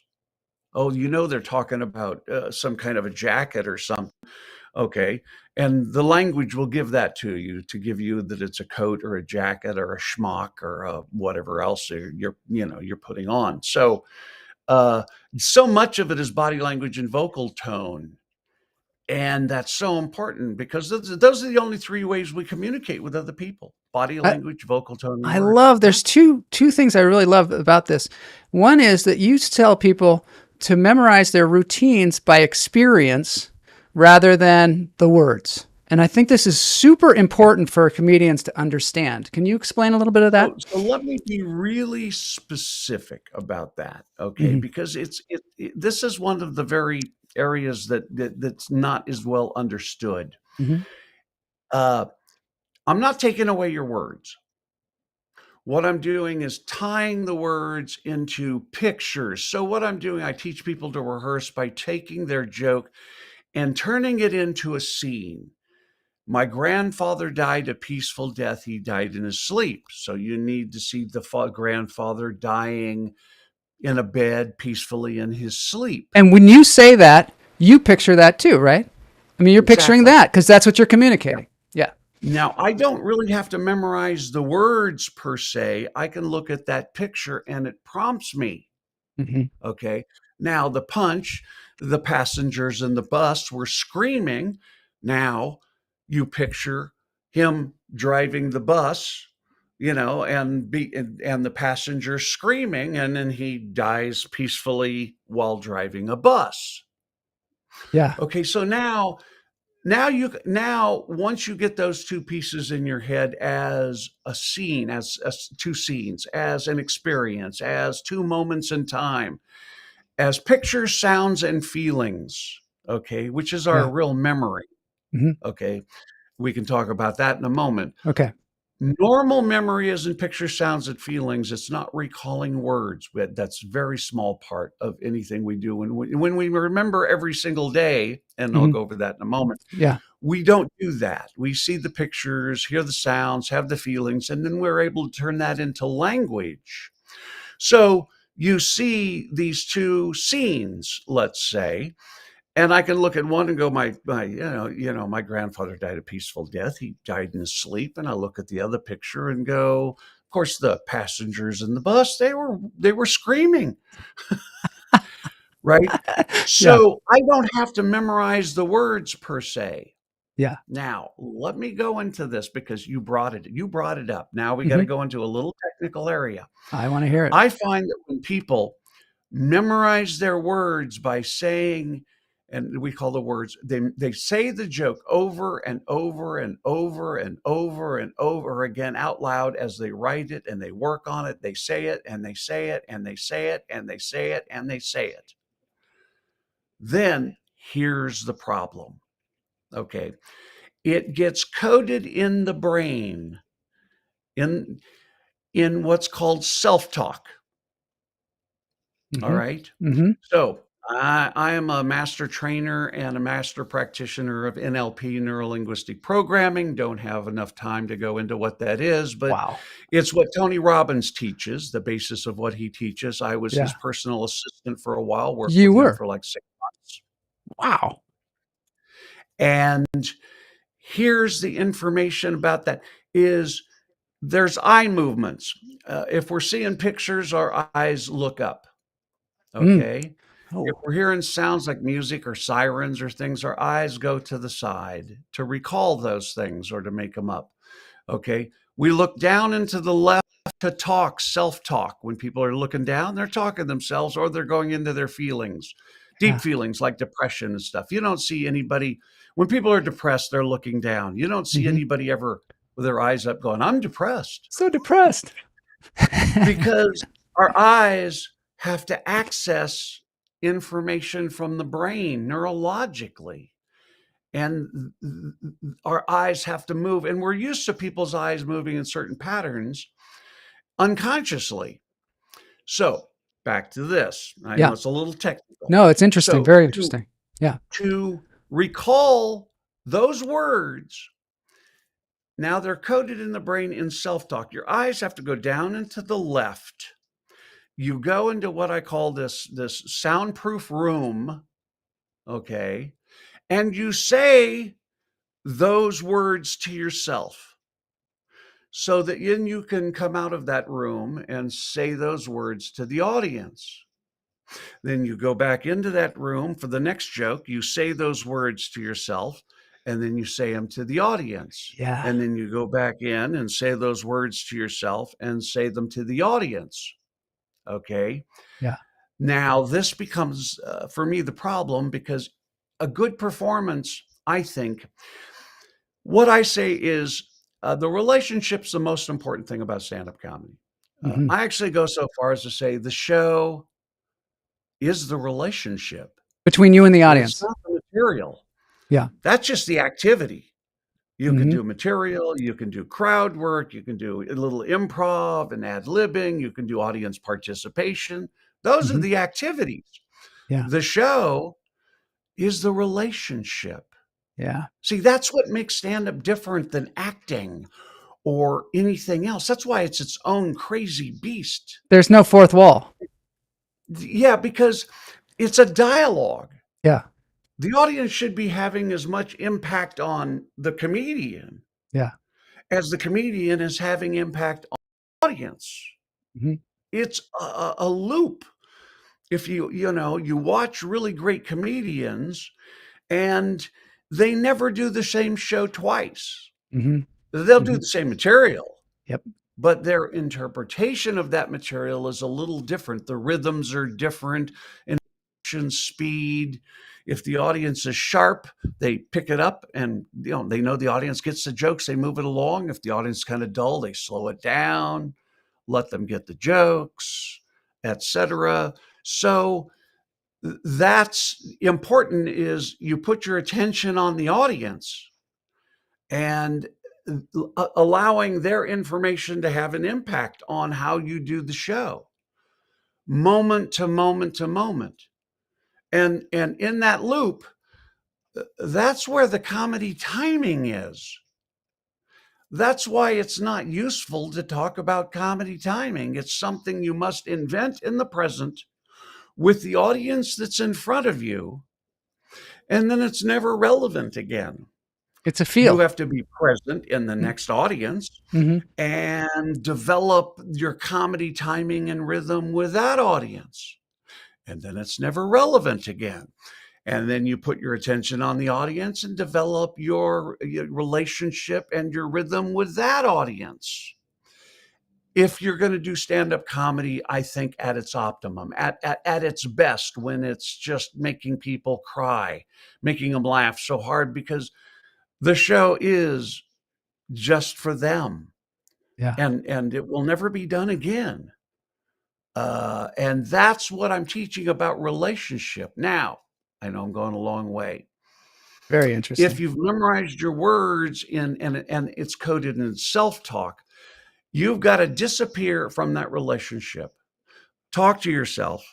[SPEAKER 3] Oh, they're talking about some kind of a jacket or something. Okay. And the language will give that to give you that it's a coat or a jacket or a schmuck or whatever else you're putting on. Uh, so much of it is body language and vocal tone. And that's so important, because those are the only three ways we communicate with other people: body
[SPEAKER 1] I,
[SPEAKER 3] language, vocal tone, and
[SPEAKER 1] I
[SPEAKER 3] words.
[SPEAKER 1] love,
[SPEAKER 3] Yeah.
[SPEAKER 1] there's two things I really love about this. One is that you tell people to memorize their routines by experience rather than the words. And I think this is super important for comedians to understand. Can you explain a little bit of that?
[SPEAKER 3] So let me be really specific about that, okay?
[SPEAKER 1] Hmm.
[SPEAKER 3] Because this is one of the very areas that's not as well understood.
[SPEAKER 1] Hmm.
[SPEAKER 3] Uh, I'm not taking away your words. What I'm doing is tying the words into pictures. So what I'm doing, I teach people to rehearse by taking their joke and turning it into a scene. My grandfather died a peaceful death. He died in his sleep. So you need to see the grandfather dying in a bed peacefully in his sleep.
[SPEAKER 1] And when you say that, you picture that too, right? I mean, you're picturing
[SPEAKER 3] Exactly.
[SPEAKER 1] that because that's what you're
[SPEAKER 3] Yeah.
[SPEAKER 1] communicating. Yeah.
[SPEAKER 3] Now, I don't really have to memorize the words per se. I can look at that picture and it prompts me.
[SPEAKER 1] Hmm.
[SPEAKER 3] Okay. Now, the punch, the passengers in the bus were screaming. Now, you picture him driving the bus, and the passenger screaming, and then he dies peacefully while driving a bus.
[SPEAKER 1] Yeah.
[SPEAKER 3] Okay, so now once you get those two pieces in your head as a scene, as two scenes, as an experience, as two moments in time, as pictures, sounds, and feelings, okay, which is our
[SPEAKER 1] Yeah.
[SPEAKER 3] real memory.
[SPEAKER 1] Hmm.
[SPEAKER 3] Okay, we can talk about that in a moment.
[SPEAKER 1] Okay.
[SPEAKER 3] Normal memory is in picture, sounds, and feelings. It's not recalling words, but that's a very small part of anything we do. When we remember every single day, and I'll
[SPEAKER 1] Mhm.
[SPEAKER 3] go over that in a moment,
[SPEAKER 1] Yeah.
[SPEAKER 3] we don't do that. We see the pictures, hear the sounds, have the feelings, and then we're able to turn that into language. So you see these two scenes, let's say, and I can look at one and go, my grandfather died a peaceful death. He died in his sleep. And I look at the other picture and go, of course, the passengers in the bus, they were screaming, right?
[SPEAKER 1] Yeah.
[SPEAKER 3] So I don't have to memorize the words per se.
[SPEAKER 1] Yeah.
[SPEAKER 3] Now, let me go into this because you brought it up. Now we got to
[SPEAKER 1] Mhm.
[SPEAKER 3] go into a little technical area.
[SPEAKER 1] I wanna hear it.
[SPEAKER 3] I find that when people memorize their words by saying, and we call the words, they say the joke over and over and over and over and over again out loud as they write it and they work on it. They say it and they say it and they say it and they say it and they say it. Then here's the problem. Okay. It gets coded in the brain in what's called self-talk. All
[SPEAKER 1] Mhm.
[SPEAKER 3] right.
[SPEAKER 1] Mhm.
[SPEAKER 3] So I am a master trainer and a master practitioner of NLP, neuro linguistic programming. Don't have enough time to go into what that is, but
[SPEAKER 1] Wow.
[SPEAKER 3] it's what Tony Robbins teaches, the basis of what he teaches. I was his
[SPEAKER 1] Yeah.
[SPEAKER 3] personal assistant for a while, worked
[SPEAKER 1] You
[SPEAKER 3] with him
[SPEAKER 1] were?
[SPEAKER 3] for like 6 months.
[SPEAKER 1] Wow.
[SPEAKER 3] And here's the information about that is there's eye movements. If we're seeing pictures, our eyes look up.
[SPEAKER 1] Mm.
[SPEAKER 3] Okay. If
[SPEAKER 1] Oh,
[SPEAKER 3] we're hearing sounds like music or sirens or things, our eyes go to the side to recall those things or to make them up. Okay. We look down into the left to talk, self talk. When people are looking down, they're talking themselves or they're going into their feelings, deep
[SPEAKER 1] yeah.
[SPEAKER 3] feelings like depression and stuff. You don't see anybody, when people are depressed, they're looking down. You don't see
[SPEAKER 1] Mhm.
[SPEAKER 3] anybody ever with their eyes up going, I'm depressed.
[SPEAKER 1] So depressed.
[SPEAKER 3] Because our eyes have to access information from the brain neurologically, and our eyes have to move, and we're used to people's eyes moving in certain patterns unconsciously. So back to this. I know
[SPEAKER 1] Yeah.
[SPEAKER 3] it's a little technical.
[SPEAKER 1] No, it's interesting,
[SPEAKER 3] So
[SPEAKER 1] very
[SPEAKER 3] to
[SPEAKER 1] interesting. Yeah.
[SPEAKER 3] recall those words, now they're coded in the brain in self-talk. Your eyes have to go down into the left. You go into what I call this soundproof room, okay, and you say those words to yourself so that then you can come out of that room and say those words to the audience. Then you go back into that room for the next joke, you say those words to yourself, and then you say them to the audience.
[SPEAKER 1] Yeah.
[SPEAKER 3] And then you go back in and say those words to yourself and say them to the audience. Okay.
[SPEAKER 1] Yeah.
[SPEAKER 3] Now, this becomes, for me, the problem because a good performance, I think, what I say is the relationship's the most important thing about stand up comedy.
[SPEAKER 1] Mhm.
[SPEAKER 3] I actually go so far as to say the show is the relationship,
[SPEAKER 1] Between you and the
[SPEAKER 3] it's
[SPEAKER 1] audience.
[SPEAKER 3] not the material.
[SPEAKER 1] Yeah.
[SPEAKER 3] That's just the activity. You can
[SPEAKER 1] Mhm.
[SPEAKER 3] do material, you can do crowd work, you can do a little improv and ad libbing, you can do audience participation. Those are
[SPEAKER 1] Mhm.
[SPEAKER 3] the activities.
[SPEAKER 1] Yeah.
[SPEAKER 3] The show is the relationship.
[SPEAKER 1] Yeah.
[SPEAKER 3] See, that's what makes stand-up different than acting or anything else. That's why it's its own crazy beast.
[SPEAKER 1] There's no fourth wall.
[SPEAKER 3] Yeah, because it's a dialogue.
[SPEAKER 1] Yeah.
[SPEAKER 3] The audience should be having as much impact on the comedian
[SPEAKER 1] Yeah.
[SPEAKER 3] as the comedian is having impact on the audience.
[SPEAKER 1] Mhm.
[SPEAKER 3] It's a loop. If you watch really great comedians and they never do the same show twice.
[SPEAKER 1] Mhm.
[SPEAKER 3] They'll do
[SPEAKER 1] Mhm.
[SPEAKER 3] the same material,
[SPEAKER 1] Yep.
[SPEAKER 3] but their interpretation of that material is a little different. The rhythms are different, inflection, speed. If the audience is sharp, they pick it up and they know the audience gets the jokes, they move it along. If the audience is kind of dull, they slow it down, let them get the jokes, etc. So that's important is you put your attention on the audience and allowing their information to have an impact on how you do the show, moment to moment to moment. And in that loop, that's where the comedy timing is. That's why it's not useful to talk about comedy timing. It's something you must invent in the present with the audience that's in front of you, and then it's never relevant again.
[SPEAKER 1] It's a
[SPEAKER 3] You
[SPEAKER 1] feel.
[SPEAKER 3] have to be present in the next audience and develop your comedy timing and rhythm with that audience. And then it's never relevant again. And then you put your attention on the audience and develop your relationship and your rhythm with that audience. If you're going to do stand-up comedy, I think at its optimum, at its best, when it's just making people cry, making them laugh so hard, because the show is just for them.
[SPEAKER 1] Yeah.
[SPEAKER 3] And it will never be done again. And that's what I'm teaching about relationship. Now, I know I'm going a long way.
[SPEAKER 1] Very interesting.
[SPEAKER 3] If you've memorized your words and it's coded in self-talk, you've got to disappear from that relationship. Talk to yourself.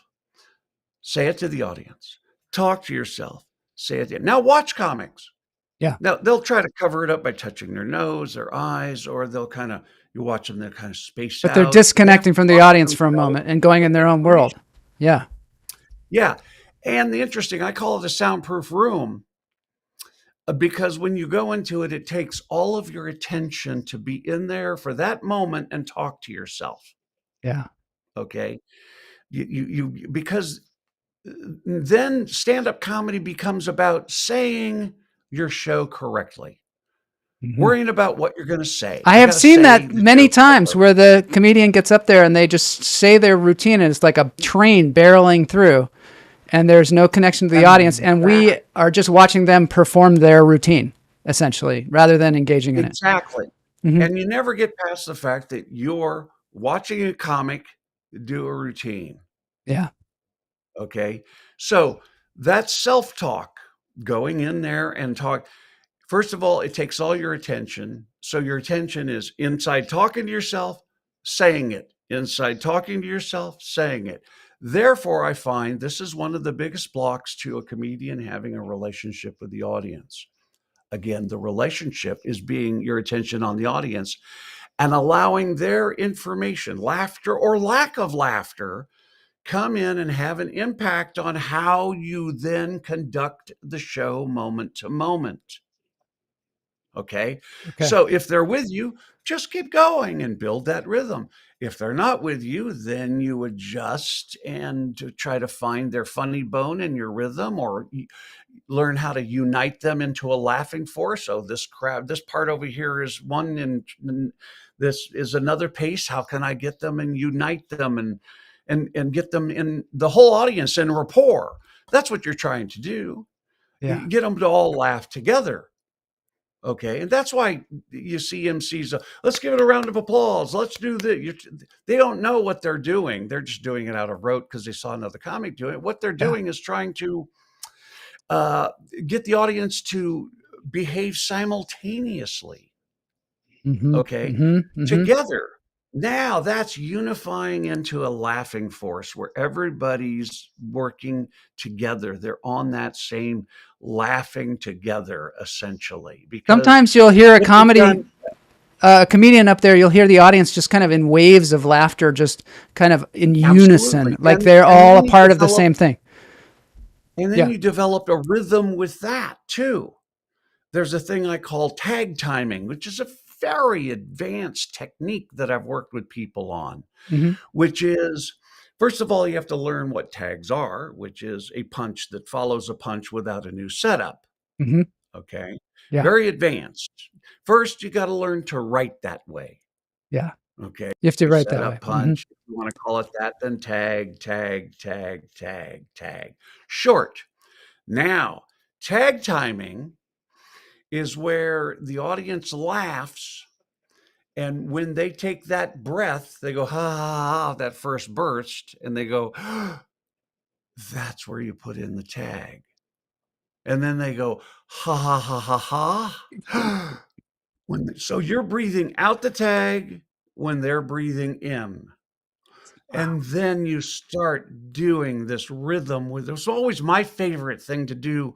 [SPEAKER 3] Say it to the audience. Talk to yourself. Say it. Now watch comics.
[SPEAKER 1] Yeah.
[SPEAKER 3] Now they'll try to cover it up by touching their nose, their eyes, or they'll kind of, you watch them, they'll kind of space out.
[SPEAKER 1] But they're disconnecting from the audience for a moment and going in their own world. Yeah.
[SPEAKER 3] Yeah. And I call it a soundproof room, because when you go into it, it takes all of your attention to be in there for that moment and talk to yourself.
[SPEAKER 1] Yeah.
[SPEAKER 3] Okay. Because then stand-up comedy becomes about saying your show correctly. Worrying about what you're going to say.
[SPEAKER 1] I have seen that many times where the comedian gets up there and they just say their routine and it's like a train barreling through and there's no connection to the audience. And we are just watching them perform their routine, essentially, rather than engaging in it.
[SPEAKER 3] Exactly. And you never get past the fact that you're watching a comic do a routine.
[SPEAKER 1] Yeah.
[SPEAKER 3] Okay. So that's self-talk, going in there and talk. First of all, it takes all your attention. So your attention is inside talking to yourself, saying it, inside talking to yourself, saying it. Therefore, I find this is one of the biggest blocks to a comedian having a relationship with the audience. Again, the relationship is being your attention on the audience and allowing their information, laughter or lack of laughter, come in and have an impact on how you then conduct the show moment to moment. Okay. So if they're with you, just keep going and build that rhythm. If they're not with you, then you adjust and to try to find their funny bone in your rhythm, or learn how to unite them into a laughing force. So this part over here is one, and this is another pace. How can I get them and unite them and get them in the whole audience in rapport? That's what you're trying to do.
[SPEAKER 1] Yeah.
[SPEAKER 3] Get them to all laugh together. Okay. And that's why you see MCs, let's give it a round of applause. Let's do this. They don't know what they're doing. They're just doing it out of rote because they saw another comic doing it. What they're doing is trying to get the audience to behave simultaneously. Okay. Together. Now that's unifying into a laughing force where everybody's working together. They're on that same laughing together, essentially. Because
[SPEAKER 1] sometimes you'll hear a comedian up there, you'll hear the audience just kind of in waves of laughter, just kind of in unison, like they're all a part of the same thing.
[SPEAKER 3] And then you develop a rhythm with that too. There's a thing I call tag timing, which is a very advanced technique that I've worked with people on, which is, first of all, you have to learn what tags are, which is a punch that follows a punch without a new setup. Okay.
[SPEAKER 1] Yeah.
[SPEAKER 3] Very advanced. First, you got to learn to write that way.
[SPEAKER 1] Yeah.
[SPEAKER 3] Okay.
[SPEAKER 1] You have to write that way.
[SPEAKER 3] Punch. If you want to call it that, then tag, tag, tag, tag, tag. Short. Now, tag timing is where the audience laughs, and when they take that breath, they go, ha, ha, ha, that first burst, and they go, that's where you put in the tag. And then they go, ha, ha, ha, ha, ha. So you're breathing out the tag when they're breathing in. And then you start doing this rhythm with, it was always my favorite thing to do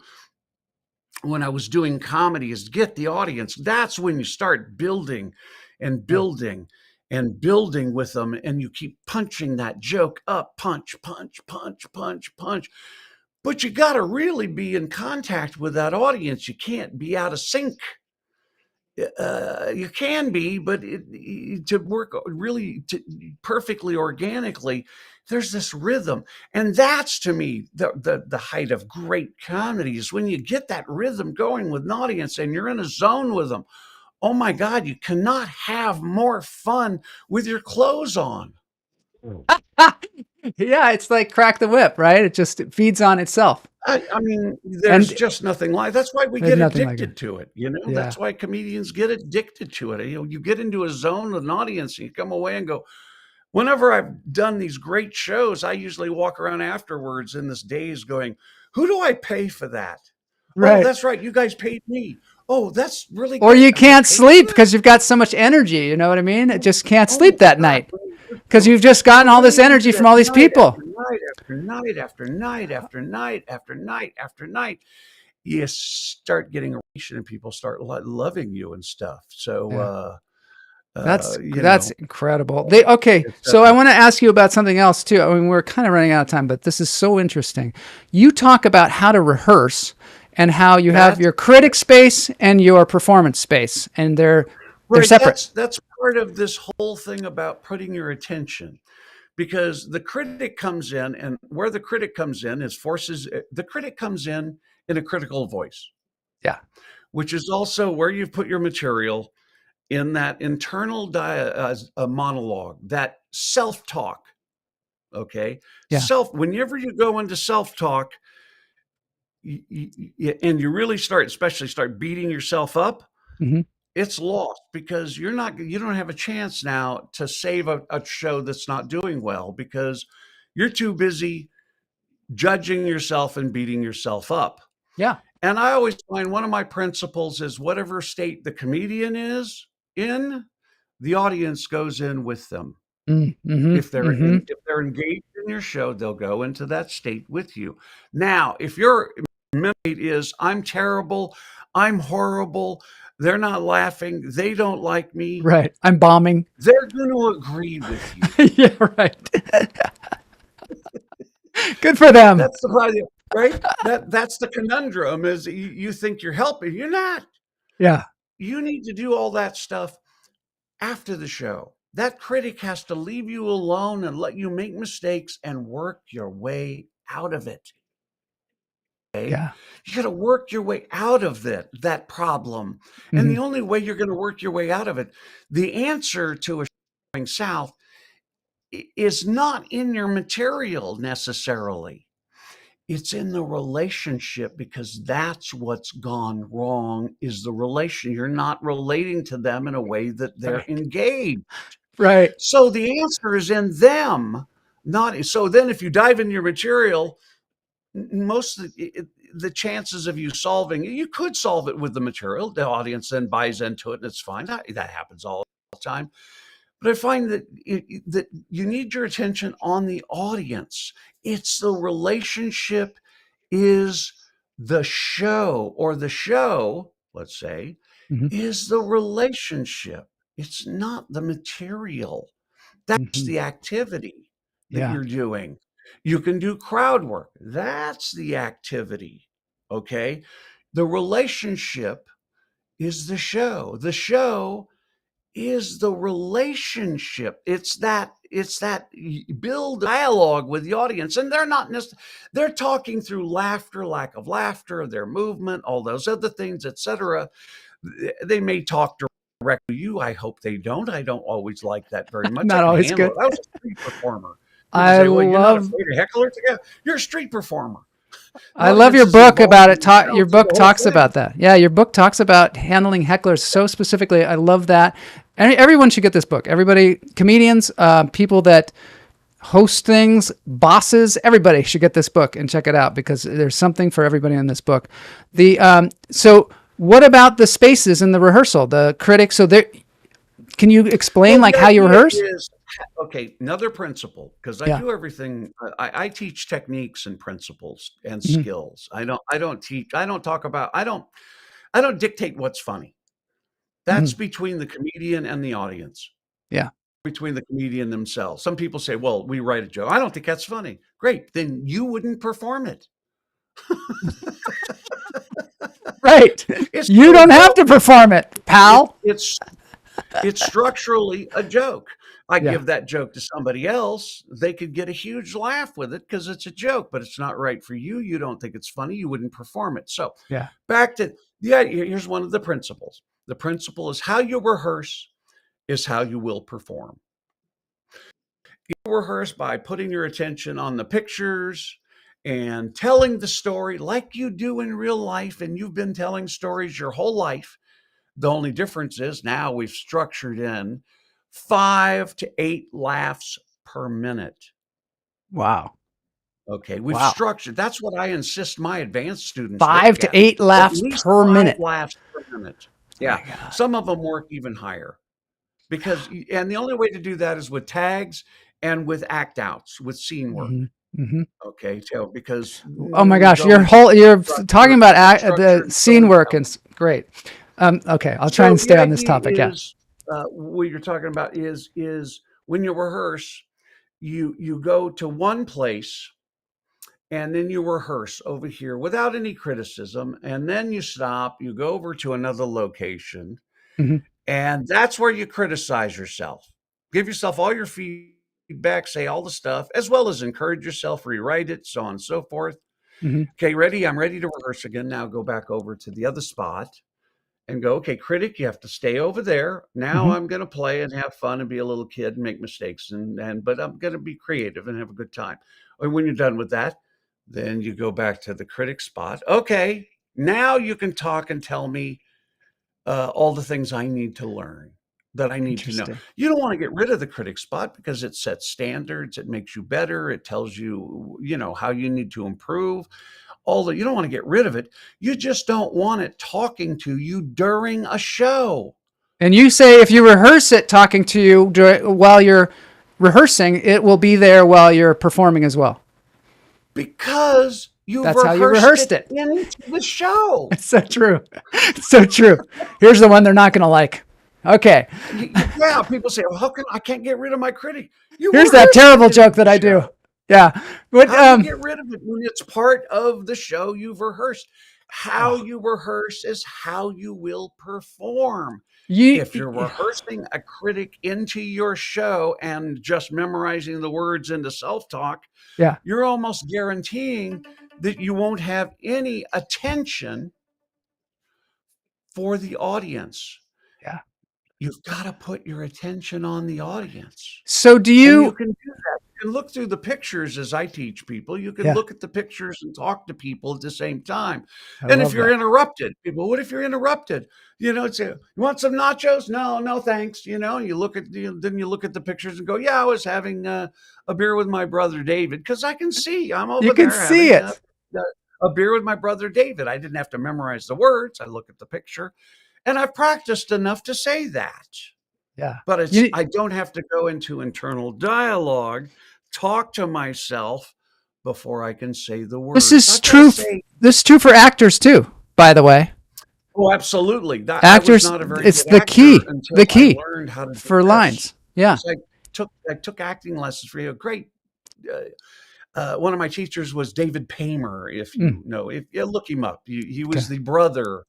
[SPEAKER 3] when I was doing comedy, is get the audience. That's when you start building and building and building with them. And you keep punching that joke up, punch, punch, punch, punch, punch. But you got to really be in contact with that audience. You can't be out of sync. You can be, but to work really perfectly organically, there's this rhythm. And that's, to me, the height of great comedy, is when you get that rhythm going with an audience and you're in a zone with them. Oh my God, you cannot have more fun with your clothes on.
[SPEAKER 1] Yeah, it's like crack the whip, right? It feeds on itself.
[SPEAKER 3] I mean, there's just nothing like, that's why we get addicted to it.
[SPEAKER 1] Yeah.
[SPEAKER 3] That's why comedians get addicted to it. You get into a zone with an audience and you come away and go, whenever I've done these great shows, I usually walk around afterwards in this daze going, who do I pay for that?
[SPEAKER 1] Right.
[SPEAKER 3] Oh, that's right. You guys paid me. Oh, that's really
[SPEAKER 1] Or
[SPEAKER 3] great.
[SPEAKER 1] you can't sleep because you've got so much energy. You know what I mean? It just can't sleep that night because you've just gotten all this energy from all these people.
[SPEAKER 3] After night after night after night after night after night, you start getting a reaction and people start loving you and stuff. So
[SPEAKER 1] that's incredible. So I want to ask you about something else too. I mean, we're kind of running out of time, but this is so interesting. You talk about how to rehearse and how you have your critic space and your performance space, and they're separate.
[SPEAKER 3] That's part of this whole thing about putting your attention. Because the critic comes in, and where the critic comes in is the critic comes in a critical voice.
[SPEAKER 1] Yeah.
[SPEAKER 3] Which is also where you've put your material in that internal monologue, that self-talk. Okay.
[SPEAKER 1] Yeah.
[SPEAKER 3] Whenever you go into self-talk, and you really start beating yourself up, it's lost, because you don't have a chance now to save a show that's not doing well, because you're too busy judging yourself and beating yourself up.
[SPEAKER 1] Yeah.
[SPEAKER 3] And I always find one of my principles is whatever state the comedian is in, the audience goes in with them. If they're engaged in your show, they'll go into that state with you. Now, if your state is, I'm terrible, I'm horrible, they're not laughing, they don't like me,
[SPEAKER 1] right, I'm bombing,
[SPEAKER 3] they're going to agree with you.
[SPEAKER 1] Yeah, right. Good for them.
[SPEAKER 3] That's the problem, right? That's the conundrum, is you think you're helping, you're not.
[SPEAKER 1] Yeah.
[SPEAKER 3] You need to do all that stuff after the show. That critic has to leave you alone and let you make mistakes and work your way out of it. Okay?
[SPEAKER 1] Yeah.
[SPEAKER 3] You got to work your way out of that problem. And the only way you're going to work your way out of it, the answer to a show going south, is not in your material necessarily. It's in the relationship, because that's what's gone wrong, is the relation. You're not relating to them in a way that they're engaged.
[SPEAKER 1] Right.
[SPEAKER 3] So the answer is in them, not so. Then if you dive into your material, most of the chances of you could solve it with the material. The audience then buys into it, and it's fine. That happens all the time. But I find that that you need your attention on the audience. It's the relationship is the show, or the show, let's say, is the relationship. It's not the material. That's the activity that you're doing. You can do crowd work. That's the activity. Okay. The relationship is the show. The show is the relationship. It's that build dialogue with the audience. And they're not necessarily, they're talking through laughter, lack of laughter, their movement, all those other things, etc. They may talk directly to you. I hope they don't. I don't always like that very much.
[SPEAKER 1] Not always good.
[SPEAKER 3] I was a street performer.
[SPEAKER 1] I love.
[SPEAKER 3] You're not afraid of hecklers? Yeah, you're a street performer.
[SPEAKER 1] I love your book about it. Your book talks about that. Yeah, your book talks about handling hecklers so specifically. I love that. And everyone should get this book. Everybody, comedians, people that host things, bosses, everybody should get this book and check it out, because there's something for everybody in this book. So What about the spaces in the rehearsal? The critics, so there, can you explain
[SPEAKER 3] Well,
[SPEAKER 1] like
[SPEAKER 3] the
[SPEAKER 1] how you
[SPEAKER 3] idea
[SPEAKER 1] rehearse?
[SPEAKER 3] is, okay, another principle, because I
[SPEAKER 1] Yeah.
[SPEAKER 3] do everything. I teach techniques and principles and
[SPEAKER 1] Mhm.
[SPEAKER 3] skills. I don't teach. I don't talk about. I don't dictate what's funny. That's
[SPEAKER 1] Mhm.
[SPEAKER 3] between the comedian and the audience,
[SPEAKER 1] Yeah.
[SPEAKER 3] between the comedian themselves. Some people say, "Well, we write a joke." I don't think that's funny. Great, then you wouldn't perform it.
[SPEAKER 1] Right.
[SPEAKER 3] It's
[SPEAKER 1] You
[SPEAKER 3] not a
[SPEAKER 1] don't have
[SPEAKER 3] joke.
[SPEAKER 1] to perform it,
[SPEAKER 3] It,
[SPEAKER 1] pal.
[SPEAKER 3] it's it's structurally a joke. I
[SPEAKER 1] Yeah.
[SPEAKER 3] give that joke to somebody else, they could get a huge laugh with it because it's a joke, but it's not right for you. You don't think it's funny. You wouldn't perform it. So
[SPEAKER 1] Yeah.
[SPEAKER 3] back to the idea. Here's one of the principles. The principle is how you rehearse is how you will perform. You rehearse by putting your attention on the pictures and telling the story like you do in real life. And you've been telling stories your whole life. The only difference is now we've structured in 5 to 8 laughs per minute.
[SPEAKER 1] Wow.
[SPEAKER 3] Okay, we've
[SPEAKER 1] Wow.
[SPEAKER 3] structured. That's what I insist my advanced students
[SPEAKER 1] Five
[SPEAKER 3] work
[SPEAKER 1] to
[SPEAKER 3] at.
[SPEAKER 1] eight
[SPEAKER 3] At
[SPEAKER 1] laughs
[SPEAKER 3] least
[SPEAKER 1] per
[SPEAKER 3] 5
[SPEAKER 1] minute.
[SPEAKER 3] laughs per minute.
[SPEAKER 1] Oh
[SPEAKER 3] Yeah,
[SPEAKER 1] my God.
[SPEAKER 3] some of them work even higher because and the only way to do that is with tags and with act outs, with scene work.
[SPEAKER 1] Hmm. Hmm.
[SPEAKER 3] Okay, so because
[SPEAKER 1] Oh my
[SPEAKER 3] we
[SPEAKER 1] gosh,
[SPEAKER 3] go into
[SPEAKER 1] you're talking
[SPEAKER 3] structure,
[SPEAKER 1] about
[SPEAKER 3] structure
[SPEAKER 1] the
[SPEAKER 3] and
[SPEAKER 1] scene work and
[SPEAKER 3] storytelling.
[SPEAKER 1] great. Okay, I'll try
[SPEAKER 3] So
[SPEAKER 1] and
[SPEAKER 3] the
[SPEAKER 1] stay on this
[SPEAKER 3] idea
[SPEAKER 1] topic. Yeah.
[SPEAKER 3] is, what you're talking about is when you rehearse, you go to one place and then you rehearse over here without any criticism, and then you stop, you go over to another location,
[SPEAKER 1] Hmm.
[SPEAKER 3] and that's where you criticize yourself. Give yourself all your feedback, say all the stuff, as well as encourage yourself, rewrite it, so on and so forth.
[SPEAKER 1] Hmm.
[SPEAKER 3] Okay, ready? I'm ready to rehearse again. Now go back over to the other spot and go, okay, critic, you have to stay over there. Now
[SPEAKER 1] Hmm.
[SPEAKER 3] I'm going to play and have fun and be a little kid and make mistakes and but I'm going to be creative and have a good time. And when you're done with that, then you go back to the critic spot. Okay, now you can talk and tell me all the things I need to learn that I need to know.
[SPEAKER 1] Interesting.
[SPEAKER 3] You don't want to get rid of the critic spot because it sets standards, it makes you better, it tells you, you know, how you need to improve. Although you don't want to get rid of it, you just don't want it talking to you during a show
[SPEAKER 1] And you say if you rehearse it talking to you while you're rehearsing, it will be there while you're performing as well.
[SPEAKER 3] because you've
[SPEAKER 1] That's how you
[SPEAKER 3] rehearsed
[SPEAKER 1] rehearsed
[SPEAKER 3] it
[SPEAKER 1] it.
[SPEAKER 3] into the show.
[SPEAKER 1] It's so true. It's so true. Here's the one they're not going to like. Okay.
[SPEAKER 3] Yeah, people say, "Well, how can I can't get rid of my critic?" You
[SPEAKER 1] Here's that
[SPEAKER 3] rehearsed it
[SPEAKER 1] terrible
[SPEAKER 3] into
[SPEAKER 1] joke that
[SPEAKER 3] the
[SPEAKER 1] I do.
[SPEAKER 3] show.
[SPEAKER 1] Yeah. But
[SPEAKER 3] How do you get rid of it when it's part of the show you've rehearsed? How
[SPEAKER 1] oh,
[SPEAKER 3] you rehearse is how you will perform.
[SPEAKER 1] you
[SPEAKER 3] If you're rehearsing a critic into your show and just memorizing the words into self-talk,
[SPEAKER 1] yeah.
[SPEAKER 3] you're almost guaranteeing that you won't have any attention for the audience.
[SPEAKER 1] Yeah.
[SPEAKER 3] You've got to put your attention on the audience.
[SPEAKER 1] So do
[SPEAKER 3] And you
[SPEAKER 1] you
[SPEAKER 3] can do that. You can look through the pictures as I teach people. You can
[SPEAKER 1] yeah,
[SPEAKER 3] look at the pictures and talk to people at the same time.
[SPEAKER 1] I
[SPEAKER 3] And if
[SPEAKER 1] love
[SPEAKER 3] you're
[SPEAKER 1] that.
[SPEAKER 3] interrupted, people, what if you're interrupted? You know, say, you want some nachos? No, no, thanks. You know, you look at then you look at the pictures and go, yeah, I was having a beer with my brother David because I can see I'm
[SPEAKER 1] You
[SPEAKER 3] over
[SPEAKER 1] can
[SPEAKER 3] there
[SPEAKER 1] see
[SPEAKER 3] having
[SPEAKER 1] it.
[SPEAKER 3] a beer with my brother David. I didn't have to memorize the words. I look at the picture, and I've practiced enough to say that.
[SPEAKER 1] Yeah.
[SPEAKER 3] But it's
[SPEAKER 1] You
[SPEAKER 3] I don't have to go into internal dialogue, talk to myself before I can say the
[SPEAKER 1] This
[SPEAKER 3] words.
[SPEAKER 1] is
[SPEAKER 3] I've got to
[SPEAKER 1] true.
[SPEAKER 3] say,
[SPEAKER 1] This is true for actors too, by the way.
[SPEAKER 3] oh, absolutely. That I was
[SPEAKER 1] Actors,
[SPEAKER 3] not a very
[SPEAKER 1] it's
[SPEAKER 3] good actor until
[SPEAKER 1] the
[SPEAKER 3] I
[SPEAKER 1] key
[SPEAKER 3] learned how to do
[SPEAKER 1] for
[SPEAKER 3] this.
[SPEAKER 1] lines. Yeah.
[SPEAKER 3] Because I took acting lessons for you. Great. Uh, one of my teachers was David Paymer, if
[SPEAKER 1] Mm.
[SPEAKER 3] you know, if you look him up. He
[SPEAKER 1] Okay.
[SPEAKER 3] was the brother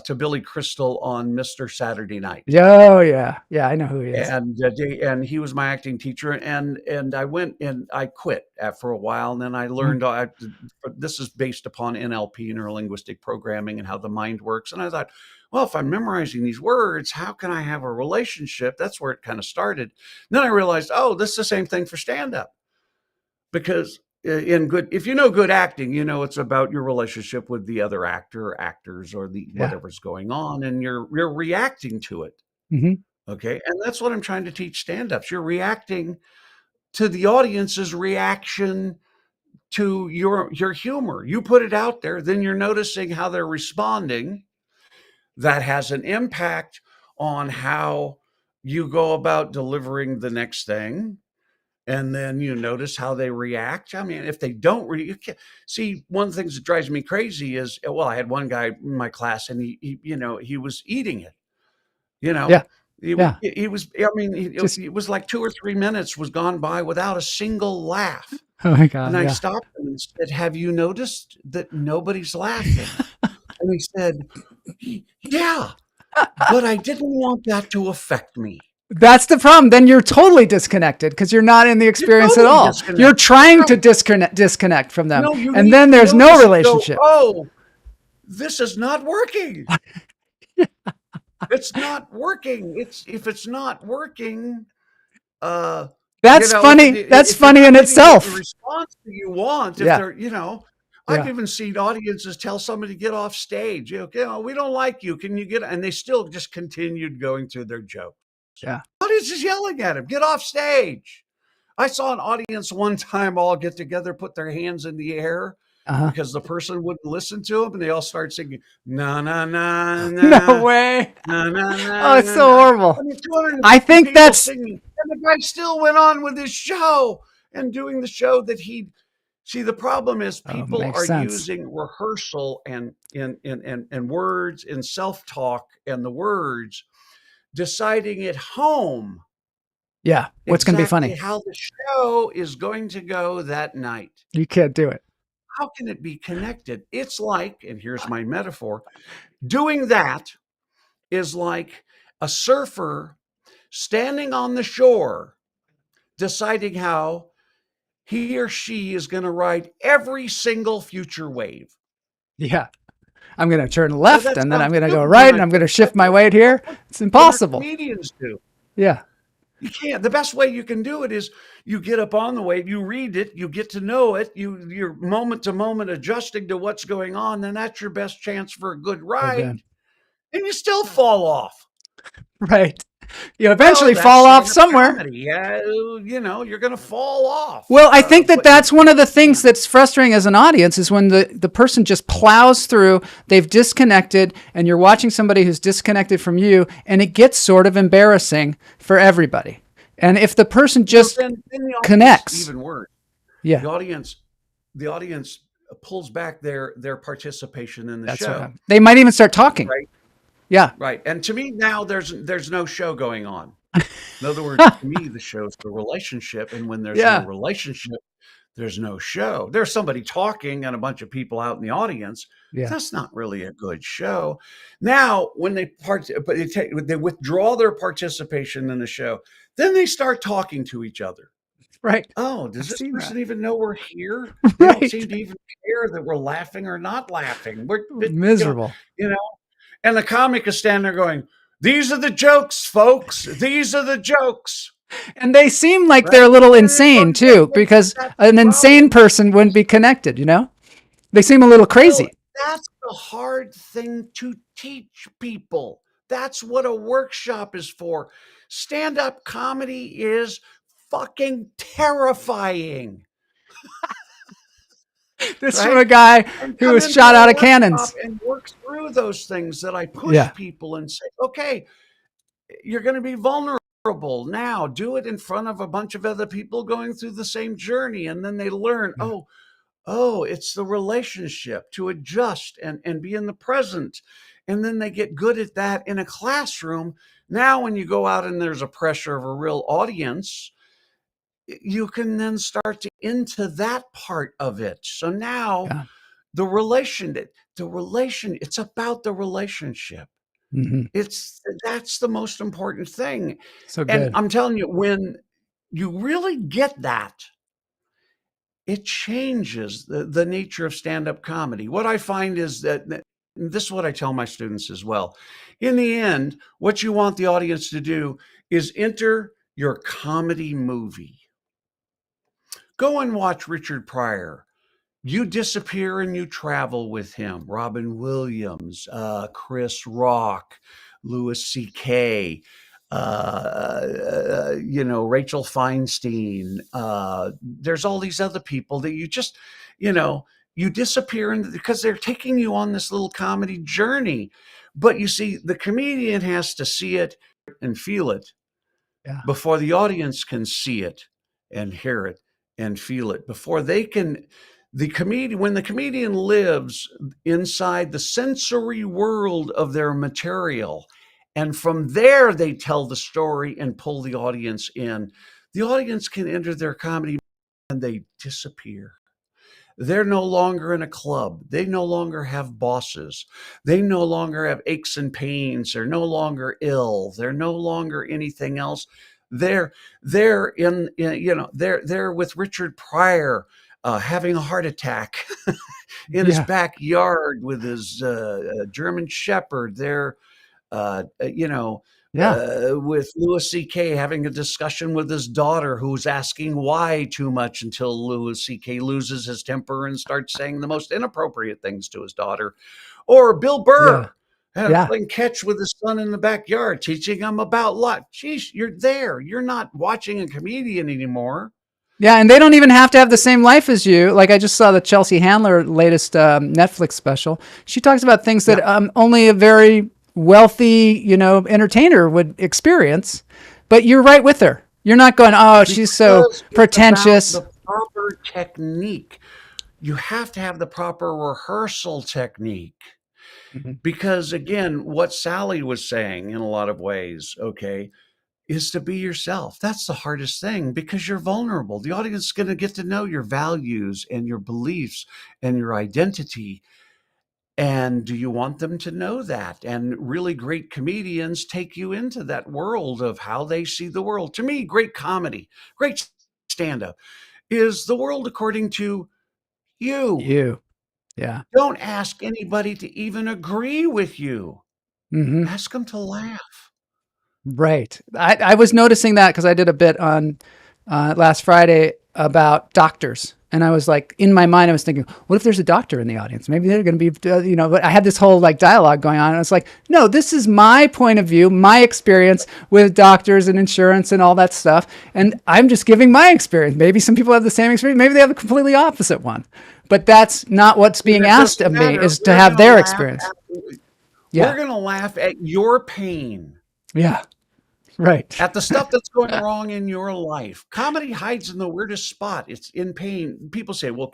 [SPEAKER 3] to Billy Crystal on Mr. Saturday Night.
[SPEAKER 1] Oh yeah. Yeah, I know who he is.
[SPEAKER 3] And he was my acting teacher, and I went and I quit for a while, and then I
[SPEAKER 1] Mhm.
[SPEAKER 3] learned this is based upon NLP, neuro linguistic programming, and how the mind works. And I thought, well, if I'm memorizing these words, how can I have a relationship? That's where it kind of started. And then I realized, oh, this is the same thing for stand up, because in good, if you know good acting, you know it's about your relationship with the other actor or actors or the
[SPEAKER 1] Yeah.
[SPEAKER 3] whatever's going on, and you're reacting to it.
[SPEAKER 1] Hmm.
[SPEAKER 3] Okay, and that's what I'm trying to teach stand-ups. You're reacting to the audience's reaction to your humor. You put it out there, then you're noticing how they're responding, that has an impact on how you go about delivering the next thing. And then you notice how they react. I mean, if they don't see, one of the things that drives me crazy is, well, I had one guy in my class and he was eating it, you know,
[SPEAKER 1] Yeah. Yeah.
[SPEAKER 3] he was, I mean,
[SPEAKER 1] Just,
[SPEAKER 3] it was like 2 or 3 minutes was gone by without a single laugh.
[SPEAKER 1] oh my God.
[SPEAKER 3] And I
[SPEAKER 1] Yeah.
[SPEAKER 3] stopped him and said, have you noticed that nobody's laughing? And he said, yeah, but I didn't want that to affect me.
[SPEAKER 1] That's the problem. Then you're totally disconnected because you're not in the experience
[SPEAKER 3] You're
[SPEAKER 1] at
[SPEAKER 3] totally
[SPEAKER 1] all.
[SPEAKER 3] disconnected.
[SPEAKER 1] You're trying to
[SPEAKER 3] Right.
[SPEAKER 1] disconnect from them.
[SPEAKER 3] No, you
[SPEAKER 1] And
[SPEAKER 3] need
[SPEAKER 1] then
[SPEAKER 3] to
[SPEAKER 1] there's no
[SPEAKER 3] notice and go,
[SPEAKER 1] relationship.
[SPEAKER 3] oh, this is not working. It's not working. If it's not working,
[SPEAKER 1] That's funny. That's
[SPEAKER 3] if you're
[SPEAKER 1] funny
[SPEAKER 3] not
[SPEAKER 1] in
[SPEAKER 3] getting the
[SPEAKER 1] itself.
[SPEAKER 3] response that you want, if
[SPEAKER 1] Yeah.
[SPEAKER 3] they're, I've
[SPEAKER 1] Yeah.
[SPEAKER 3] even seen audiences tell somebody to get off stage. We don't like you. Can you get? And they still just continued going through their joke.
[SPEAKER 1] Yeah.
[SPEAKER 3] Audience is yelling at him, get off stage. I saw an audience one time all get together, put their hands in the air because the person wouldn't listen to them, and they all start singing, na, na, na,
[SPEAKER 1] No
[SPEAKER 3] na,
[SPEAKER 1] way.
[SPEAKER 3] na, na, na,
[SPEAKER 1] Oh, it's
[SPEAKER 3] na,
[SPEAKER 1] so
[SPEAKER 3] na.
[SPEAKER 1] horrible.
[SPEAKER 3] I mean, 250
[SPEAKER 1] I think
[SPEAKER 3] people
[SPEAKER 1] that's,
[SPEAKER 3] singing, and the guy still went on with his show and doing the show that he. See, the problem is people
[SPEAKER 1] makes
[SPEAKER 3] are
[SPEAKER 1] sense.
[SPEAKER 3] using rehearsal and words and self-talk and the words, deciding at home
[SPEAKER 1] yeah. What's going to be
[SPEAKER 3] exactly
[SPEAKER 1] funny?
[SPEAKER 3] how the show is going to go that night.
[SPEAKER 1] You can't do it.
[SPEAKER 3] How can it be connected? It's like, and here's my metaphor, doing that is like a surfer standing on the shore, deciding how he or she is going to ride every single future wave.
[SPEAKER 1] Yeah. I'm going to turn
[SPEAKER 3] Well,
[SPEAKER 1] left
[SPEAKER 3] that
[SPEAKER 1] and then I'm
[SPEAKER 3] sounds
[SPEAKER 1] going to go
[SPEAKER 3] stupid
[SPEAKER 1] right
[SPEAKER 3] when
[SPEAKER 1] and
[SPEAKER 3] I
[SPEAKER 1] I'm going to
[SPEAKER 3] first said
[SPEAKER 1] shift my
[SPEAKER 3] it.
[SPEAKER 1] weight here. It's impossible.
[SPEAKER 3] Comedians do.
[SPEAKER 1] Yeah.
[SPEAKER 3] You can't. The best way you can do it is you get up on the wave, you read it, you get to know it, you're moment to moment adjusting to what's going on, then that's your best chance for a good ride.
[SPEAKER 1] Okay.
[SPEAKER 3] And you still fall off.
[SPEAKER 1] Right. You eventually
[SPEAKER 3] That's
[SPEAKER 1] fall off
[SPEAKER 3] stand-up
[SPEAKER 1] somewhere.
[SPEAKER 3] comedy. Yeah, you're going to fall off.
[SPEAKER 1] Well, I think
[SPEAKER 3] but
[SPEAKER 1] that's one of the things that's frustrating as an audience is when the person just plows through, they've disconnected, and you're watching somebody who's disconnected from you, and it gets sort of embarrassing for everybody. And if the person just
[SPEAKER 3] then the audience,
[SPEAKER 1] connects,
[SPEAKER 3] even worse.
[SPEAKER 1] yeah,
[SPEAKER 3] The audience pulls back their participation in the
[SPEAKER 1] that's
[SPEAKER 3] show.
[SPEAKER 1] right. They might even start talking.
[SPEAKER 3] Right.
[SPEAKER 1] Yeah.
[SPEAKER 3] Right. And to me now there's no show going on. In other words, to me, the show's the relationship. And when there's
[SPEAKER 1] Yeah.
[SPEAKER 3] no relationship, there's no show. There's somebody talking and a bunch of people out in the audience.
[SPEAKER 1] Yeah.
[SPEAKER 3] That's not really a good show. Now, when they withdraw their participation in the show, then they start talking to each other.
[SPEAKER 1] Right.
[SPEAKER 3] Oh, does
[SPEAKER 1] I've
[SPEAKER 3] this
[SPEAKER 1] seen
[SPEAKER 3] person
[SPEAKER 1] that.
[SPEAKER 3] even know we're here? They don't
[SPEAKER 1] Right.
[SPEAKER 3] seem to even care that we're laughing or not laughing. We're
[SPEAKER 1] Miserable.
[SPEAKER 3] And the comic is standing there going, these are the jokes, folks. These are the jokes.
[SPEAKER 1] And they seem like
[SPEAKER 3] Right?
[SPEAKER 1] they're a little insane too, because
[SPEAKER 3] That's
[SPEAKER 1] an
[SPEAKER 3] the
[SPEAKER 1] insane
[SPEAKER 3] problem.
[SPEAKER 1] person wouldn't be connected, They seem a little crazy.
[SPEAKER 3] Well, that's the hard thing to teach people. That's what a workshop is for. Stand-up comedy is fucking terrifying.
[SPEAKER 1] This from
[SPEAKER 3] Right?
[SPEAKER 1] a guy
[SPEAKER 3] And
[SPEAKER 1] who
[SPEAKER 3] come
[SPEAKER 1] was
[SPEAKER 3] into
[SPEAKER 1] shot
[SPEAKER 3] a
[SPEAKER 1] out of
[SPEAKER 3] workshop
[SPEAKER 1] cannons.
[SPEAKER 3] and work through those things that I push
[SPEAKER 1] Yeah.
[SPEAKER 3] people and say, okay, you're going to be vulnerable now. Do it in front of a bunch of other people going through the same journey. And then they learn,
[SPEAKER 1] Yeah.
[SPEAKER 3] oh, it's the relationship to adjust and be in the present. And then they get good at that in a classroom. Now, when you go out and there's a pressure of a real audience, you can then start to into that part of it. So now
[SPEAKER 1] Yeah.
[SPEAKER 3] the relation, it's about the relationship.
[SPEAKER 1] Mm-hmm.
[SPEAKER 3] That's the most important thing.
[SPEAKER 1] So
[SPEAKER 3] And
[SPEAKER 1] good.
[SPEAKER 3] I'm telling you, when you really get that, it changes the nature of stand-up comedy. What I find is that this is what I tell my students as well. In the end, what you want the audience to do is enter your comedy movie. Go and watch Richard Pryor. You disappear and you travel with him. Robin Williams, Chris Rock, Louis C.K., Rachel Feinstein. There's all these other people that you just, you disappear because they're taking you on this little comedy journey. But you see, the comedian has to see it and feel it
[SPEAKER 1] Yeah.
[SPEAKER 3] before the audience can see it and hear it and feel it. Before they can, when the comedian lives inside the sensory world of their material, and from there they tell the story and pull the audience in, the audience can enter their comedy and they disappear. They're no longer in a club. They no longer have bosses. They no longer have aches and pains. They're no longer ill. They're no longer anything else. They're they're with Richard Pryor, having a heart attack in his backyard with his German Shepherd. They're with Louis C.K. having a discussion with his daughter who's asking why too much until Louis C.K. loses his temper and starts saying the most inappropriate things to his daughter. Or Bill Burr had a playing catch with his son in the backyard, teaching him about luck. Geez, you're there. You're not watching a comedian anymore.
[SPEAKER 1] Yeah, and they don't even have to have the same life as you. Like I just saw the Chelsea Handler latest Netflix special. She talks about things that only a very wealthy, entertainer would experience. But you're right with her. You're not going, oh, she's so pretentious.
[SPEAKER 3] The proper technique. You have to have the proper rehearsal technique. Mm-hmm. Because again, what Sally was saying in a lot of ways, is to be yourself. That's the hardest thing because you're vulnerable. The audience is going to get to know your values and your beliefs and your identity. And do you want them to know that? And really great comedians take you into that world of how they see the world. To me, great comedy, great stand-up is the world according to you.
[SPEAKER 1] You. Yeah.
[SPEAKER 3] Don't ask anybody to even agree with you. Mm-hmm. Ask them to laugh.
[SPEAKER 1] Right. I was noticing that because I did a bit on last Friday about doctors. And I was like, in my mind, I was thinking, what if there's a doctor in the audience? Maybe they're going to be, but I had this whole dialogue going on. And I was like, no, this is my point of view, my experience with doctors and insurance and all that stuff. And I'm just giving my experience. Maybe some people have the same experience. Maybe they have a completely opposite one. But that's not what's being asked of me, is to have their experience.
[SPEAKER 3] We're going to laugh at your pain.
[SPEAKER 1] Yeah. Right.
[SPEAKER 3] At the stuff that's going wrong in your life. Comedy hides in the weirdest spot. It's in pain. People say, well,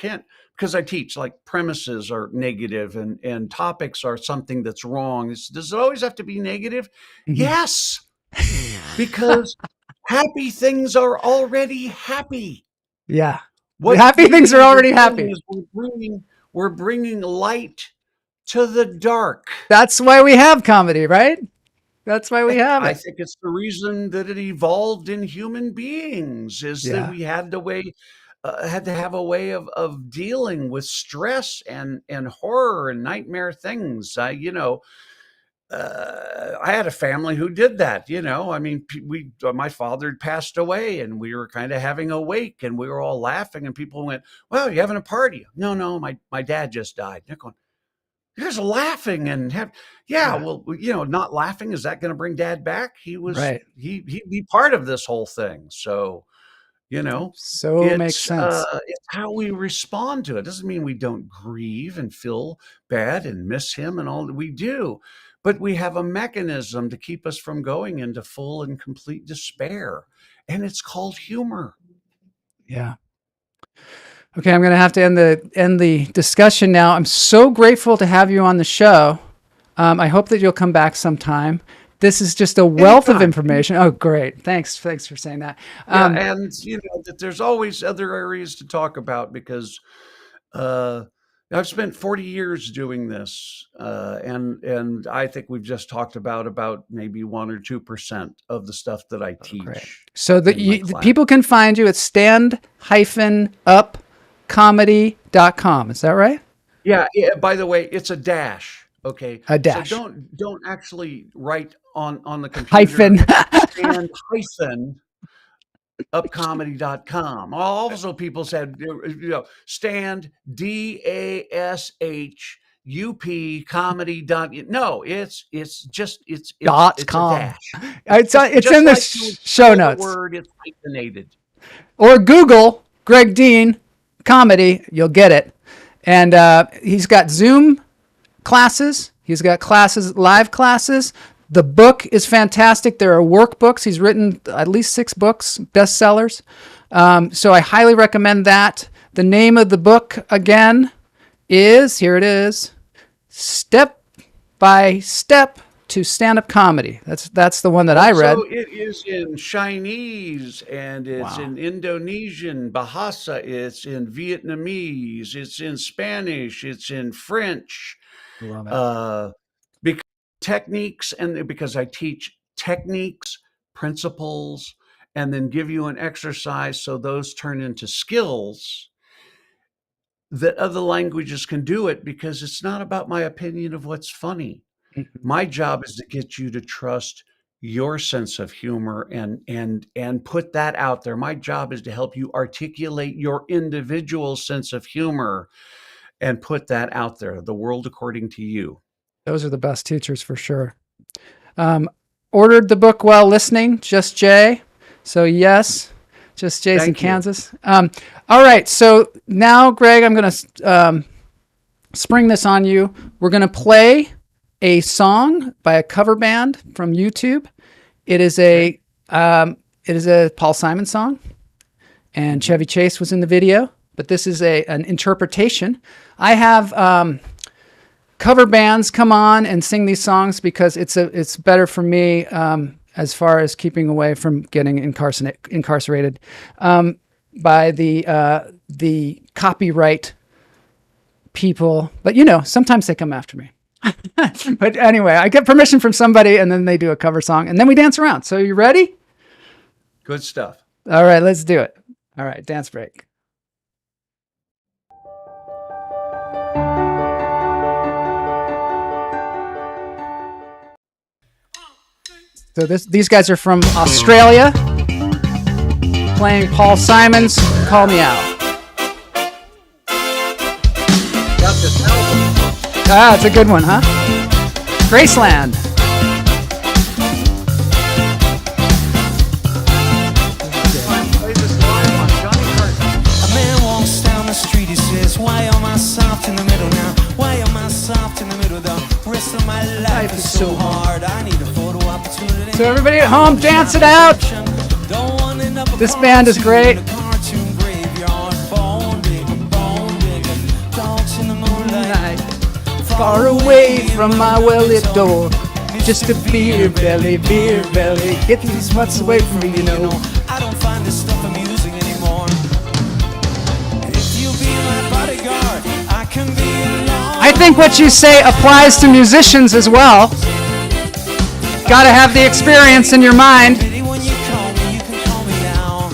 [SPEAKER 3] because I teach premises are negative and topics are something that's wrong. Does it always have to be negative? Mm-hmm. Yes. Because happy things are already happy.
[SPEAKER 1] Yeah. Happy things are already happy.
[SPEAKER 3] We're bringing light to the dark.
[SPEAKER 1] That's why we have comedy, right? That's why we have it.
[SPEAKER 3] I think it's the reason that it evolved in human beings is that we had to have a way of dealing with stress and horror and nightmare things. I had a family who did that. My father had passed away, and we were kind of having a wake, and we were all laughing, and people went, "Well, you having a party?" No, my dad just died. They're going, "There's laughing and well, not laughing. Is that going to bring Dad back? He was he'd be part of this whole thing." So,
[SPEAKER 1] so it makes sense.
[SPEAKER 3] It's how we respond to it. Doesn't mean we don't grieve and feel bad and miss him and all that we do, but we have a mechanism to keep us from going into full and complete despair, and it's called humor.
[SPEAKER 1] Yeah. Okay, I'm going to have to end the discussion now. I'm so grateful to have you on the show. I hope that you'll come back sometime. This is just a wealth of information. Oh, great. Thanks for saying that.
[SPEAKER 3] And that there's always other areas to talk about because I've spent 40 years doing this, and I think we've just talked about maybe 1 or 2% of the stuff that I teach.
[SPEAKER 1] Great. So the people can find you at stand-up-comedy.com. Is that right?
[SPEAKER 3] Yeah. By the way, it's a dash. Okay.
[SPEAKER 1] A dash.
[SPEAKER 3] So don't actually write on the computer.
[SPEAKER 1] Hyphen.
[SPEAKER 3] Stand upcomedy.com. Also, people said, stand DASHUP comedy. No, it's
[SPEAKER 1] .com.
[SPEAKER 3] a dash.
[SPEAKER 1] It's in the show notes.
[SPEAKER 3] The word is hyphenated.
[SPEAKER 1] Or Google Greg Dean comedy. You'll get it. And he's got Zoom classes. He's got classes, live classes. The book is fantastic. There are workbooks. He's written at least 6 books, bestsellers. So I highly recommend that. The name of the book, again, is, here it is, Step by Step to Stand-Up Comedy. That's the one that I read.
[SPEAKER 3] So it is in Chinese, and it's in Indonesian, Bahasa, it's in Vietnamese, it's in Spanish, it's in French.
[SPEAKER 1] Love it.
[SPEAKER 3] Because techniques, and because I teach techniques, principles, and then give you an exercise so those turn into skills that other languages can do it, because it's not about my opinion of what's funny. My job is to get you to trust your sense of humor and put that out there. My job is to help you articulate your individual sense of humor and put that out there, the world according to you.
[SPEAKER 1] Those are the best teachers for sure. Ordered the book while listening, Just Jay. So yes, Just Jay's in Kansas. All right, so now, Greg, I'm going to spring this on you. We're going to play a song by a cover band from YouTube. It is a Paul Simon song, and Chevy Chase was in the video, but this is an interpretation. I have cover bands come on and sing these songs because it's better for me as far as keeping away from getting incarcerated by the copyright people. But sometimes they come after me. But anyway, I get permission from somebody, and then they do a cover song, and then we dance around. So you ready?
[SPEAKER 3] Good stuff.
[SPEAKER 1] All right, let's do it. All right, dance break. So these guys are from Australia, playing Paul Simon's "Call Me Out."
[SPEAKER 3] Got this album.
[SPEAKER 1] Ah, it's a good one, huh? Graceland.
[SPEAKER 3] Play this live on Johnny Carson.
[SPEAKER 4] A man walks down the street, he says, why am I soft in the middle now? Why am I soft in the middle? The rest of my life is so hard. I need a photo opportunity.
[SPEAKER 1] So everybody at home, dance it out. This band is great. Far away from my well-lit door, just a beer belly, get these mutts away from me,
[SPEAKER 4] I don't find this stuff amusing anymore. If you be my bodyguard, I can be alone.
[SPEAKER 1] I think what you say applies to musicians as well. Gotta have the experience in your mind.
[SPEAKER 4] When you call me, you can call me out.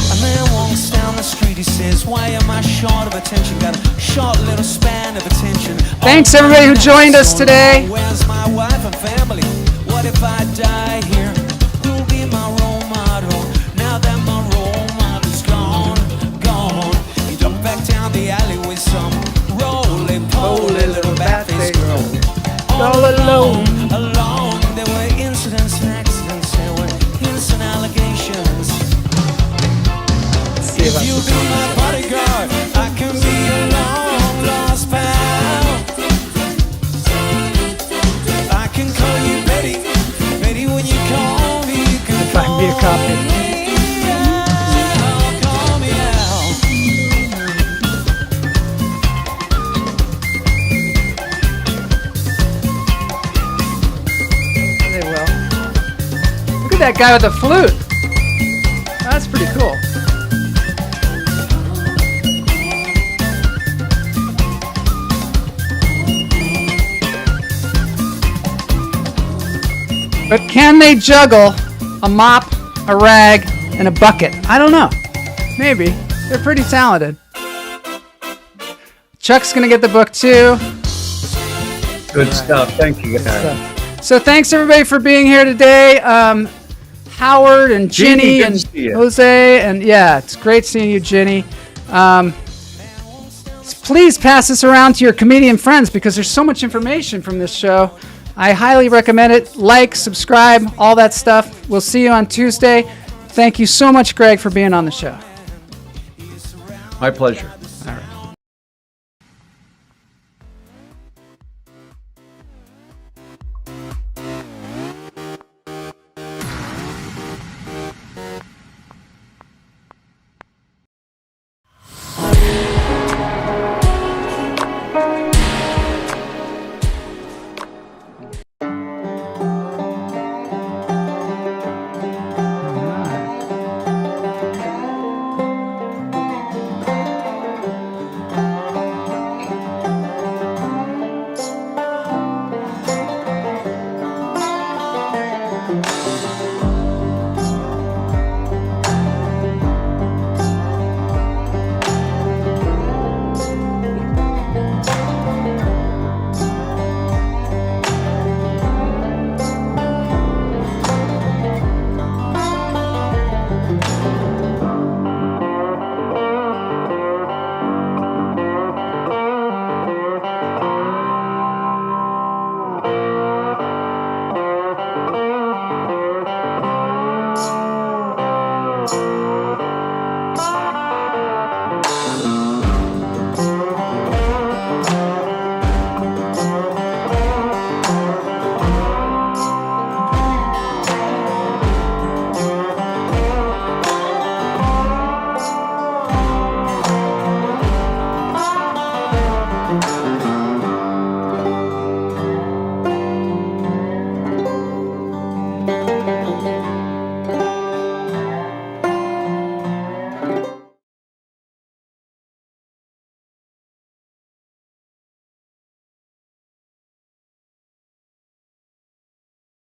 [SPEAKER 4] A man walks down the street, he says, why am I short of attention? Got a short little span of attention.
[SPEAKER 1] Thanks everybody who joined us today.
[SPEAKER 4] Where's my wife and family? What if I die here? Who'll be my role model? Now that my role model's gone. He jumped back down the alley with some roly-poly little bat-faced girl.
[SPEAKER 1] All alone.
[SPEAKER 4] There were incidents and accidents. There were hints and allegations. If you be my bodyguard, I can be a long-lost pal. I can call you Betty. Betty, when you call me, you can
[SPEAKER 1] Find me a copy.
[SPEAKER 4] call me out.
[SPEAKER 1] They will. Look at that guy with the flute. That's pretty cool. But can they juggle a mop, a rag, and a bucket? I don't know. Maybe. They're pretty talented. Chuck's going to get the book too.
[SPEAKER 3] Good stuff. Thank you, guys.
[SPEAKER 1] So thanks everybody for being here today. Howard and Ginny
[SPEAKER 3] good
[SPEAKER 1] and
[SPEAKER 3] to see you.
[SPEAKER 1] Jose, and yeah, it's great seeing you, Ginny. Please pass this around to your comedian friends because there's so much information from this show. I highly recommend it. Like, subscribe, all that stuff. We'll see you on Tuesday. Thank you so much, Greg, for being on the show.
[SPEAKER 3] My pleasure.